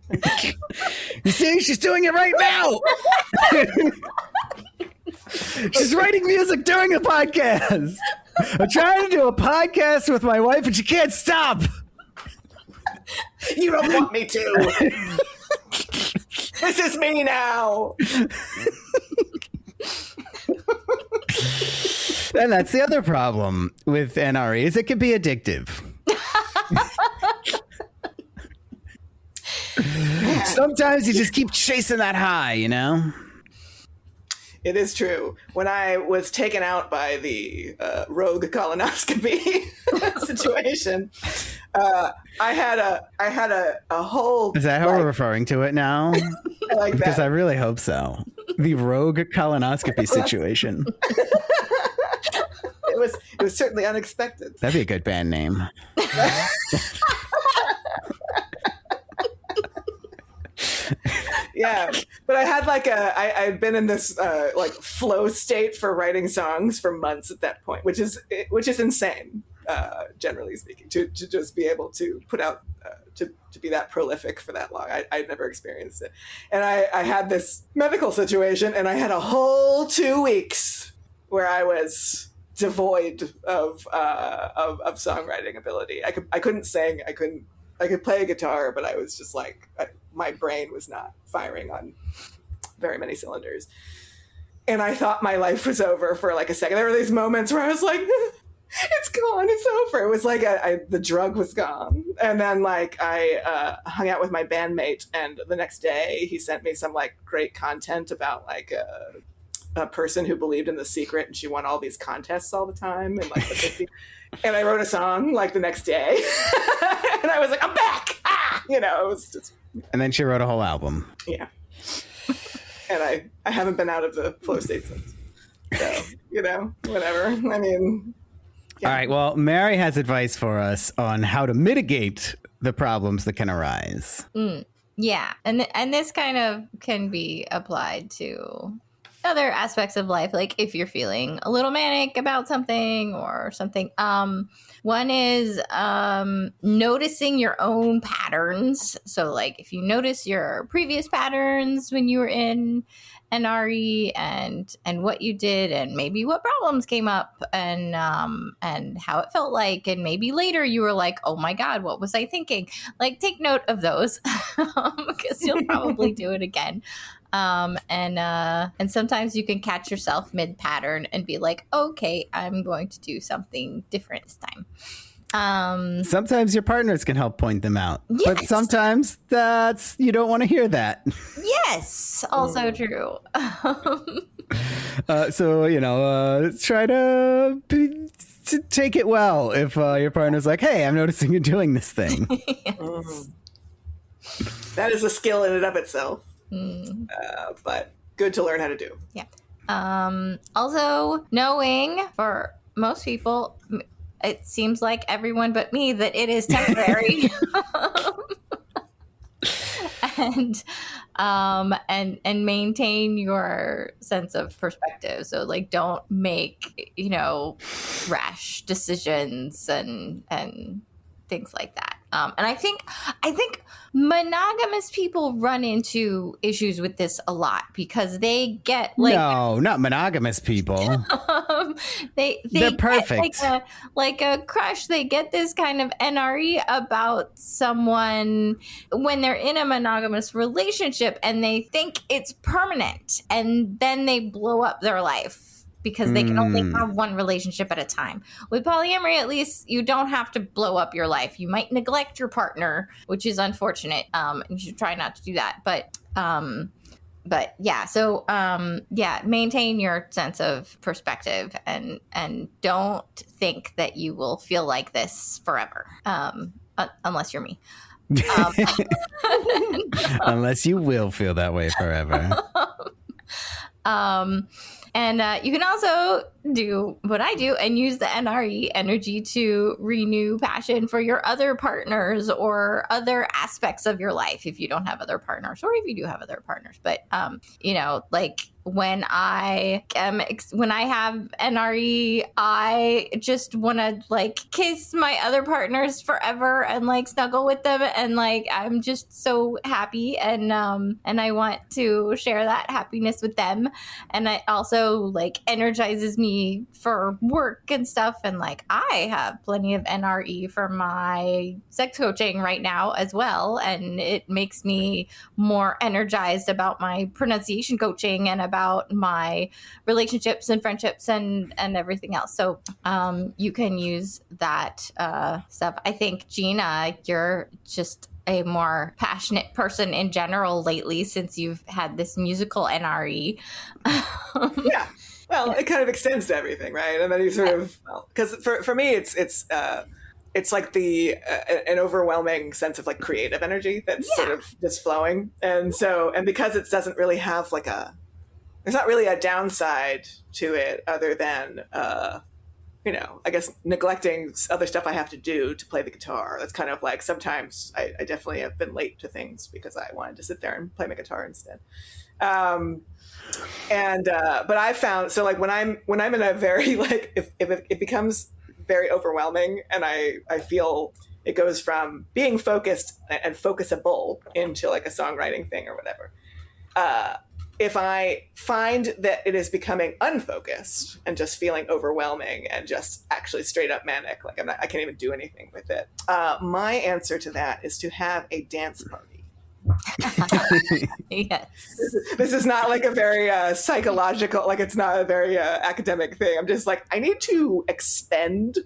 You see, she's doing it right now. She's writing music during the podcast. I'm trying to do a podcast with my wife and she can't stop. You don't want me to. This is me now. And that's the other problem with NRE is it can be addictive. Sometimes you just keep chasing that high, you know? It is true. When I was taken out by the rogue colonoscopy situation, I had a whole. Is that how we're referring to it now? I like Because I that. really hope so. The rogue colonoscopy situation. It was certainly unexpected. That'd be a good band name. Yeah, but I had I'd been in this flow state for writing songs for months at that point, which is insane, generally speaking, to just be able to put out to be that prolific for that long. I'd never experienced it, and I had this medical situation, and I had a whole 2 weeks where I was devoid of songwriting ability. I couldn't sing. I could play a guitar, but I was just like, my brain was not firing on very many cylinders. And I thought my life was over for like a second. There were these moments where I was like, it's gone, it's over. It was like the drug was gone. And then I hung out with my bandmate, and the next day he sent me some like great content about like a person who believed in The Secret, and she won all these contests all the time, and like the 50. And I wrote a song like the next day, and I was like, I'm back. It was just. And then she wrote a whole album. Yeah. And I haven't been out of the flow state since. So, whatever. I mean. Yeah. All right. Well, Mary has advice for us on how to mitigate the problems that can arise. Yeah. And this kind of can be applied to other aspects of life, like if you're feeling a little manic about something or something. One is noticing your own patterns. So like if you notice your previous patterns when you were in NRE and what you did and maybe what problems came up and how it felt like, and maybe later you were like, oh my God, what was I thinking? Like, take note of those because you'll probably do it again. And sometimes you can catch yourself mid pattern and be like, okay, I'm going to do something different this time. Sometimes your partners can help point them out, yes. But sometimes you don't want to hear that. Yes, also true. So try to take it well if your partner's like, hey, I'm noticing you're doing this thing. Yes. That is a skill in and of itself, but good to learn how to do. Yeah. Also, knowing for most people, it seems like everyone but me, that it is temporary. And maintain your sense of perspective. So like, don't make, rash decisions and things like that. And I think monogamous people run into issues with this a lot because they get like, no, not monogamous people. They're perfect. Like a crush. They get this kind of NRE about someone when they're in a monogamous relationship and they think it's permanent, and then they blow up their life because they can only have one relationship at a time. With polyamory, at least, you don't have to blow up your life. You might neglect your partner, which is unfortunate. And you should try not to do that. But yeah, so maintain your sense of perspective and don't think that you will feel like this forever, unless you're me. Unless you will feel that way forever. And you can also do what I do and use the NRE energy to renew passion for your other partners or other aspects of your life if you don't have other partners, or if you do have other partners. But, like when I have NRE, I just want to like kiss my other partners forever and like snuggle with them. And like, I'm just so happy. And I want to share that happiness with them. And it also like energizes me for work and stuff. And like, I have plenty of NRE for my sex coaching right now as well. And it makes me more energized about my pronunciation coaching and about my relationships and friendships and everything else. So you can use that stuff. I think, Gina, you're just a more passionate person in general lately since you've had this musical NRE. Yeah. Well, it kind of extends to everything, right? And then you sort of, because for me, it's like an overwhelming sense of like creative energy that's sort of just flowing. And because it doesn't really have like there's not really a downside to it other than, I guess neglecting other stuff I have to do to play the guitar. That's kind of like, sometimes I definitely have been late to things because I wanted to sit there and play my guitar instead. But I found, so like when I'm in a very like, if it becomes very overwhelming and I feel it goes from being focused and focusable into like a songwriting thing or whatever. If I find that it is becoming unfocused and just feeling overwhelming and just actually straight up manic, like I can't even do anything with it. My answer to that is to have a dance party. Yes. This is not like a very psychological, like it's not a very academic thing. I'm just like, I need to expend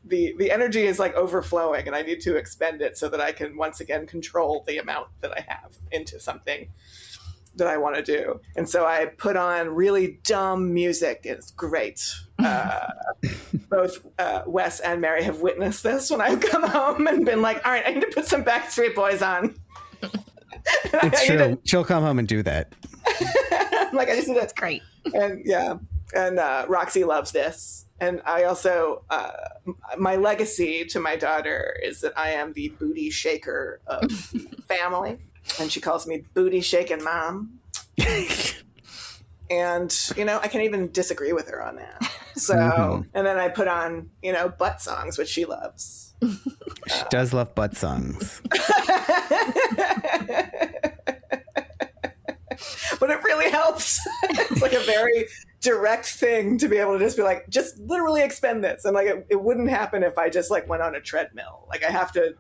the energy is like overflowing and I need to expend it so that I can once again control the amount that I have into something that I want to do. And so I put on really dumb music. It's great. Both Wes and Mary have witnessed this when I've come home and been like, all right, I need to put some Backstreet Boys on. It's true. She'll come home and do that. Like, I just need That's great. And Roxy loves this. And I also, my legacy to my daughter is that I am the booty shaker of the family. And she calls me booty shaking mom. And, I can't even disagree with her on that. So, and then I put on, butt songs, which she loves. She does love butt songs. but it really helps. It's like a very direct thing to be able to just be like, just literally expend this. And like, it wouldn't happen if I just like went on a treadmill. Like I have to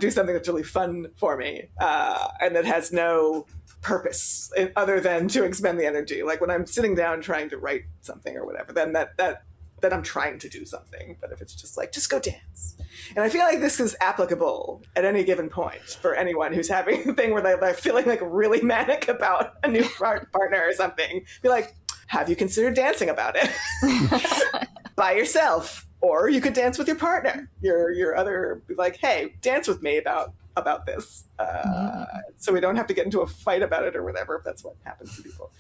do something that's really fun for me, and that has no purpose other than to expend the energy. Like when I'm sitting down trying to write something or whatever, then that I'm trying to do something. But if it's just like, just go dance. And I feel like this is applicable at any given point for anyone who's having a thing where they're feeling like really manic about a new partner or something. Be like, have you considered dancing about it by yourself? Or you could dance with your partner, your other, like, hey, dance with me about this. So we don't have to get into a fight about it or whatever, if that's what happens to people.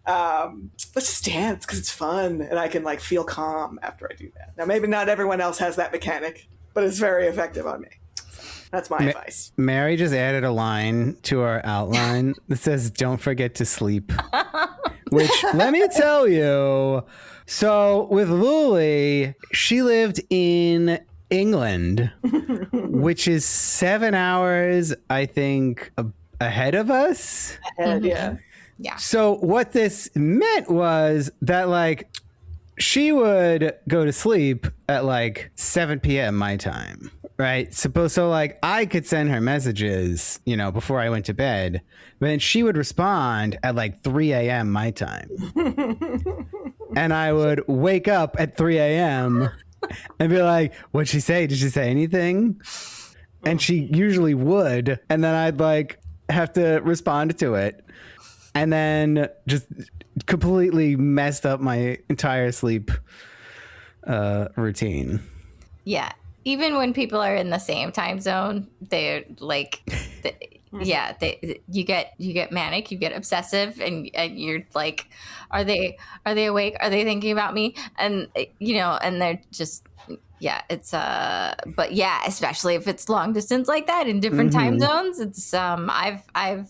Let's just dance because it's fun and I can like feel calm after I do that. Now, maybe not everyone else has that mechanic, but it's very effective on me. So that's my advice. Mary just added a line to our outline that says, don't forget to sleep. Which, let me tell you, so with Luli, she lived in England, which is 7 hours, I think, ahead of us. Yeah. Yeah. So what this meant was that, like, she would go to sleep at like 7 p.m. my time, right? So like I could send her messages, you know, before I went to bed, but then she would respond at like 3 a.m. my time. And I would wake up at 3 a.m. and be like, what'd she say? Did she say anything? And she usually would. And then I'd like have to respond to it. And then just completely messed up my entire sleep routine. Yeah. Even when people are in the same time zone, they're like, you get manic, you get obsessive, and you're like, are they awake? Are they thinking about me? And you know, and they're just, yeah, it's but yeah, especially if it's long distance like that in different time zones, it's I've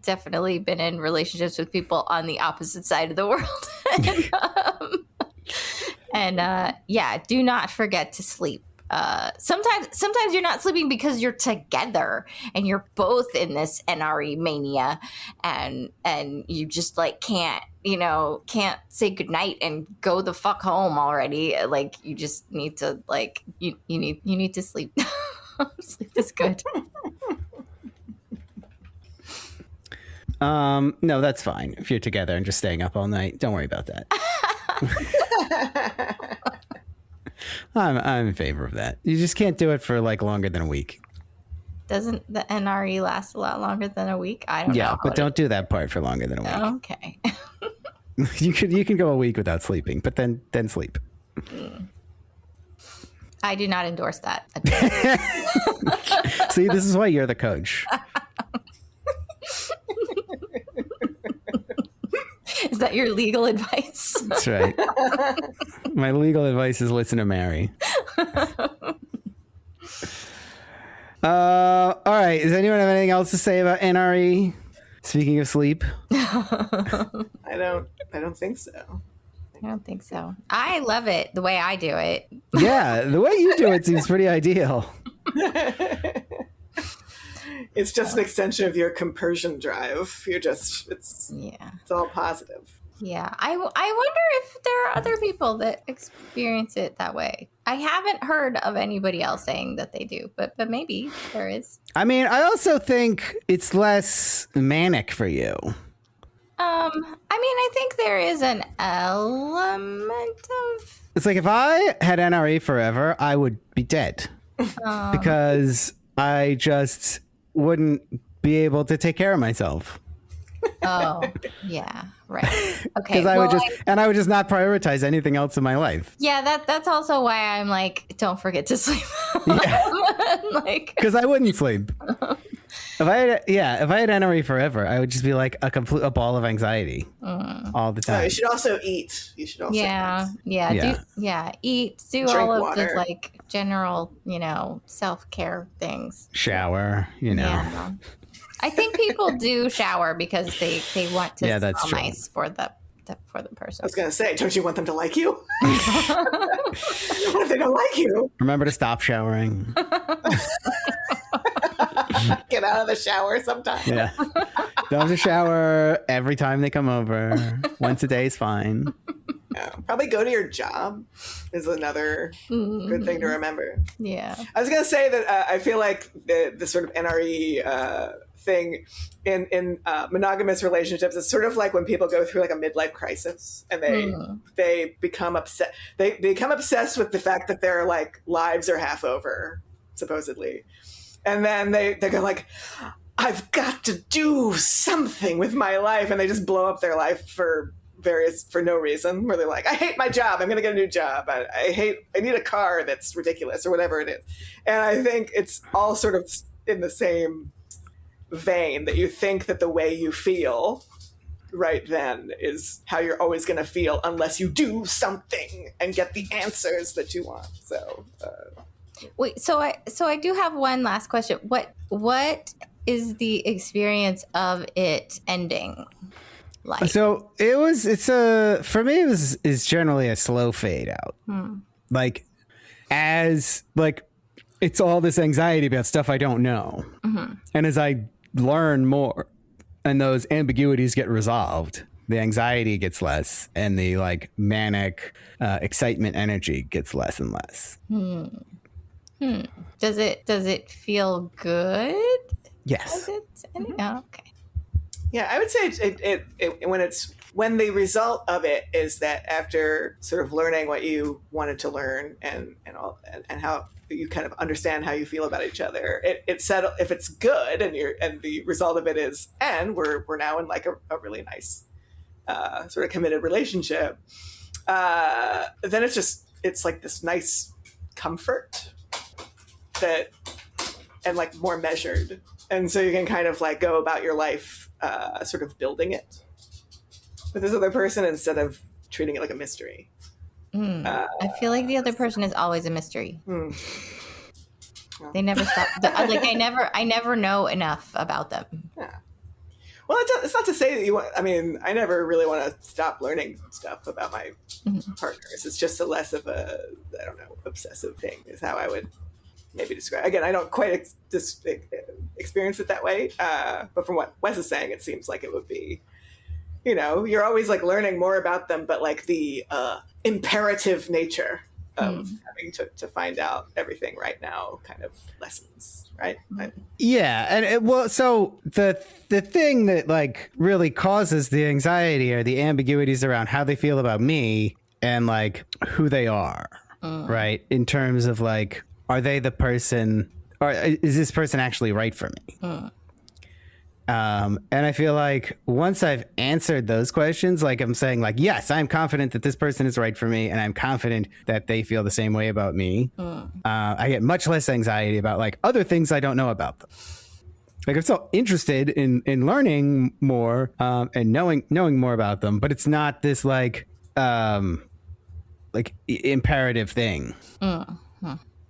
definitely been in relationships with people on the opposite side of the world. and yeah, do not forget to sleep. Sometimes you're not sleeping because you're together and you're both in this NRE mania, and you just like can't say goodnight and go the fuck home already. Like you just need to like you need to sleep. Sleep is good. No, that's fine. If you're together and just staying up all night, don't worry about that. I'm in favor of that. You just can't do it for like longer than a week. Doesn't the NRE last a lot longer than a week? I don't know. Yeah, but don't do that part for longer than a week. Okay. You can go a week without sleeping, but then sleep. I do not endorse that. See, this is why you're the coach. Is that your legal advice? That's right. My legal advice is listen to Mary. All right. Does anyone have anything else to say about NRE? Speaking of sleep. I don't think so. I don't think so. I love it the way I do it. Yeah, the way you do it seems pretty ideal. It's just an extension of your compersion drive. It's all positive. Yeah. I wonder if there are other people that experience it that way. I haven't heard of anybody else saying that they do, but maybe there is. I mean, I also think it's less manic for you. I mean, I think there is an element of... It's like if I had NRE forever, I would be dead. Because I just wouldn't be able to take care of myself. Oh, yeah, right. Okay. Because I would just not prioritize anything else in my life. Yeah, that's also why I'm like, don't forget to sleep. Yeah. Like, because I wouldn't sleep. If I had NRE forever, I would just be like a ball of anxiety all the time. You should also eat. You should also eat, do drink all of water. the like general, self-care things. Shower, Yeah. I think people do shower because they want to smell that's true. nice for the person. I was going to say, don't you want them to like you? What if they don't like you? Remember to stop showering. Get out of the shower sometime. Yeah. Don't have to shower every time they come over. Once a day is fine. Yeah. Probably go to your job is another good thing to remember. Yeah. I was going to say that I feel like the sort of NRE thing in monogamous relationships is sort of like when people go through like a midlife crisis and they become upset. They become obsessed with the fact that their like lives are half over, supposedly. And then they go like, I've got to do something with my life. And they just blow up their life for no reason, where they're like, I hate my job. I'm going to get a new job. I need a car that's ridiculous or whatever it is. And I think it's all sort of in the same vein, that you think that the way you feel right then is how you're always going to feel unless you do something and get the answers that you want. So, wait, so I do have one last question. What is the experience of it ending like? So for me, it's generally a slow fade out. Like, as like, it's all this anxiety about stuff I don't know. And as I learn more and those ambiguities get resolved, the anxiety gets less and the like manic excitement energy gets less and less. Does it feel good? Yes. Oh, okay. yeah, I would say when the result of it is that after sort of learning what you wanted to learn and how you kind of understand how you feel about each other, it's settled. If it's good and the result of it is, and we're now in like a really nice sort of committed relationship, then it's like this nice comfort that, and like more measured, and so you can kind of like go about your life sort of building it with this other person instead of treating it like a mystery. I feel like the other person is always a mystery. They never stop. Like I never know enough about them. Yeah. Well, it's not to say that you want. I mean, I never really want to stop learning stuff about my partners. It's just a less of a, I don't know, obsessive thing is how I would maybe describe. Again, I don't quite experience it that way. But from what Wes is saying, it seems like it would be, you're always like learning more about them, but like the imperative nature of having to find out everything right now kind of lessens, right? Yeah, and so the thing that like really causes the anxiety are the ambiguities around how they feel about me and like who they are, right? In terms of like, are they the person, or is this person actually right for me? And I feel like once I've answered those questions, like I'm saying like, yes, I'm confident that this person is right for me. And I'm confident that they feel the same way about me. I get much less anxiety about like other things I don't know about them. Like I'm still interested in learning more, and knowing more about them, but it's not this like imperative thing.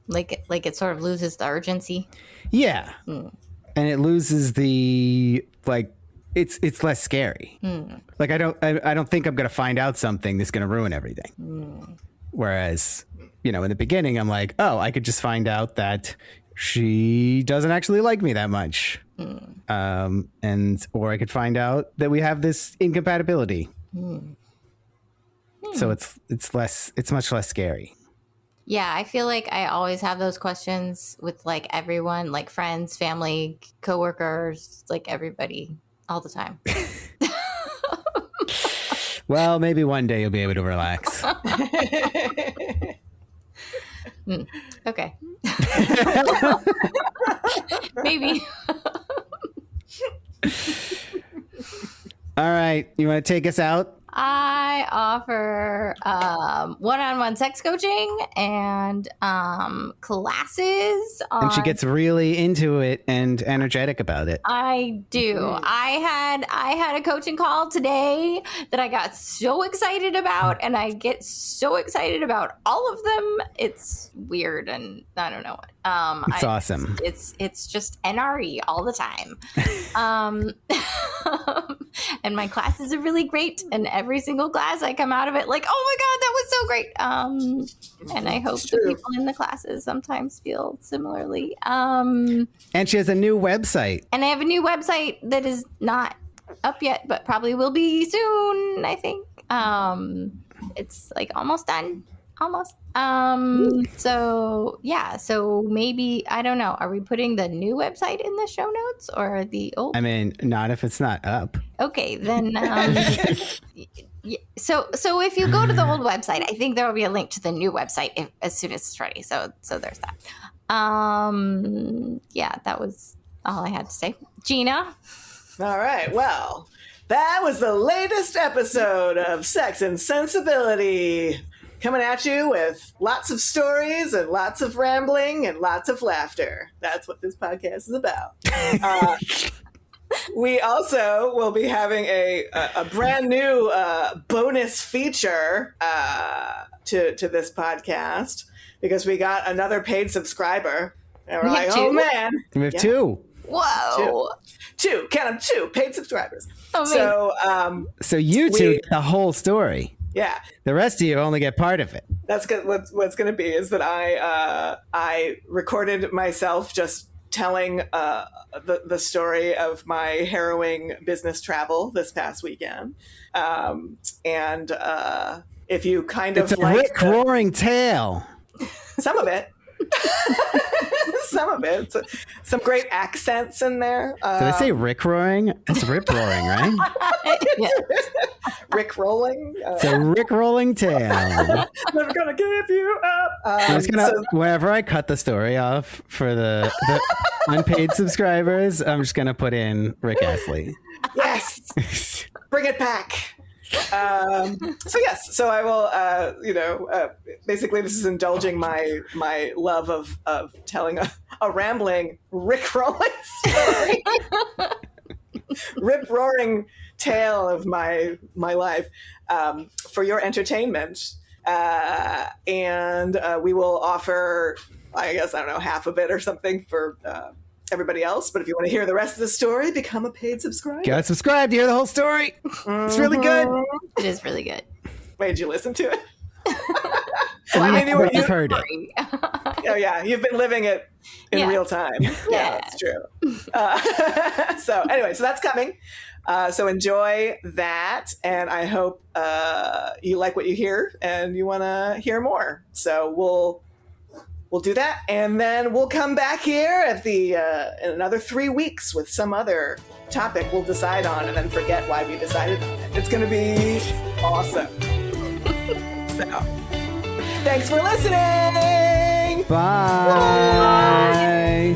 Like it sort of loses the urgency. Yeah. And it loses the like it's less scary. Like I don't think I'm gonna find out something that's gonna ruin everything. Whereas, in the beginning I'm like, oh, I could just find out that she doesn't actually like me that much. Or I could find out that we have this incompatibility. So it's much less scary. Yeah, I feel like I always have those questions with like everyone, like friends, family, coworkers, like everybody all the time. Well, maybe one day you'll be able to relax. Okay. Maybe. All right. You want to take us out? I offer one-on-one sex coaching and classes. And she gets really into it and energetic about it. I do. I had a coaching call today that I got so excited about, and I get so excited about all of them. It's weird, and I don't know. It's awesome. It's just NRE all the time. And my classes are really great. And every single class I come out of it like, oh my God, that was so great. And I hope the people in the classes sometimes feel similarly. And she has a new website. And I have a new website that is not up yet, but probably will be soon, I think. It's like almost done. Almost. So yeah, so maybe, I don't know. Are we putting the new website in the show notes or the old? I mean, not if it's not up. Okay, then so if you go to the old website, I think there will be a link to the new website as soon as it's ready. So there's that. Yeah, that was all I had to say. Gina? All right. Well, that was the latest episode of Sex and Sensibility. Coming at you with lots of stories and lots of rambling and lots of laughter. That's what this podcast is about. We also will be having a brand new bonus feature to this podcast because we got another paid subscriber. And we're like, oh man. We have two. Whoa. Two. Count them, two paid subscribers. Oh, So you two get the whole story. Yeah. The rest of you only get part of it. That's good. What's going to be is that I recorded myself just telling the story of my harrowing business travel this past weekend, and if you kind of it's a Rick roaring tale. Some of it. Some of it. Some great accents in there. Did I say Rick roaring? It's Rip roaring, right? Rick rolling. It's a Rick rolling tale. Never gonna give you up. I'm just gonna, whenever I cut the story off for the unpaid subscribers, I'm just gonna put in Rick Astley. Yes, bring it back. So I will, basically this is indulging my love of telling a rambling Rick rolling story. Rip roaring tale of my life, for your entertainment. And we will offer, I guess, I don't know, half of it or something for, everybody else. But if you want to hear the rest of the story, become a paid subscriber. Gotta subscribe to hear the whole story. It's really good. It is really good. Wait, did you listen to it? Well, I mean, you've heard it. Oh yeah, you've been living it in real time. Yeah, that's true. So anyway, so that's coming. So enjoy that, and I hope you like what you hear and you want to hear more. So we'll do that, and then we'll come back here at the in another 3 weeks with some other topic we'll decide on, and then forget why we decided on it. It's going to be awesome. So, thanks for listening. Bye. Bye.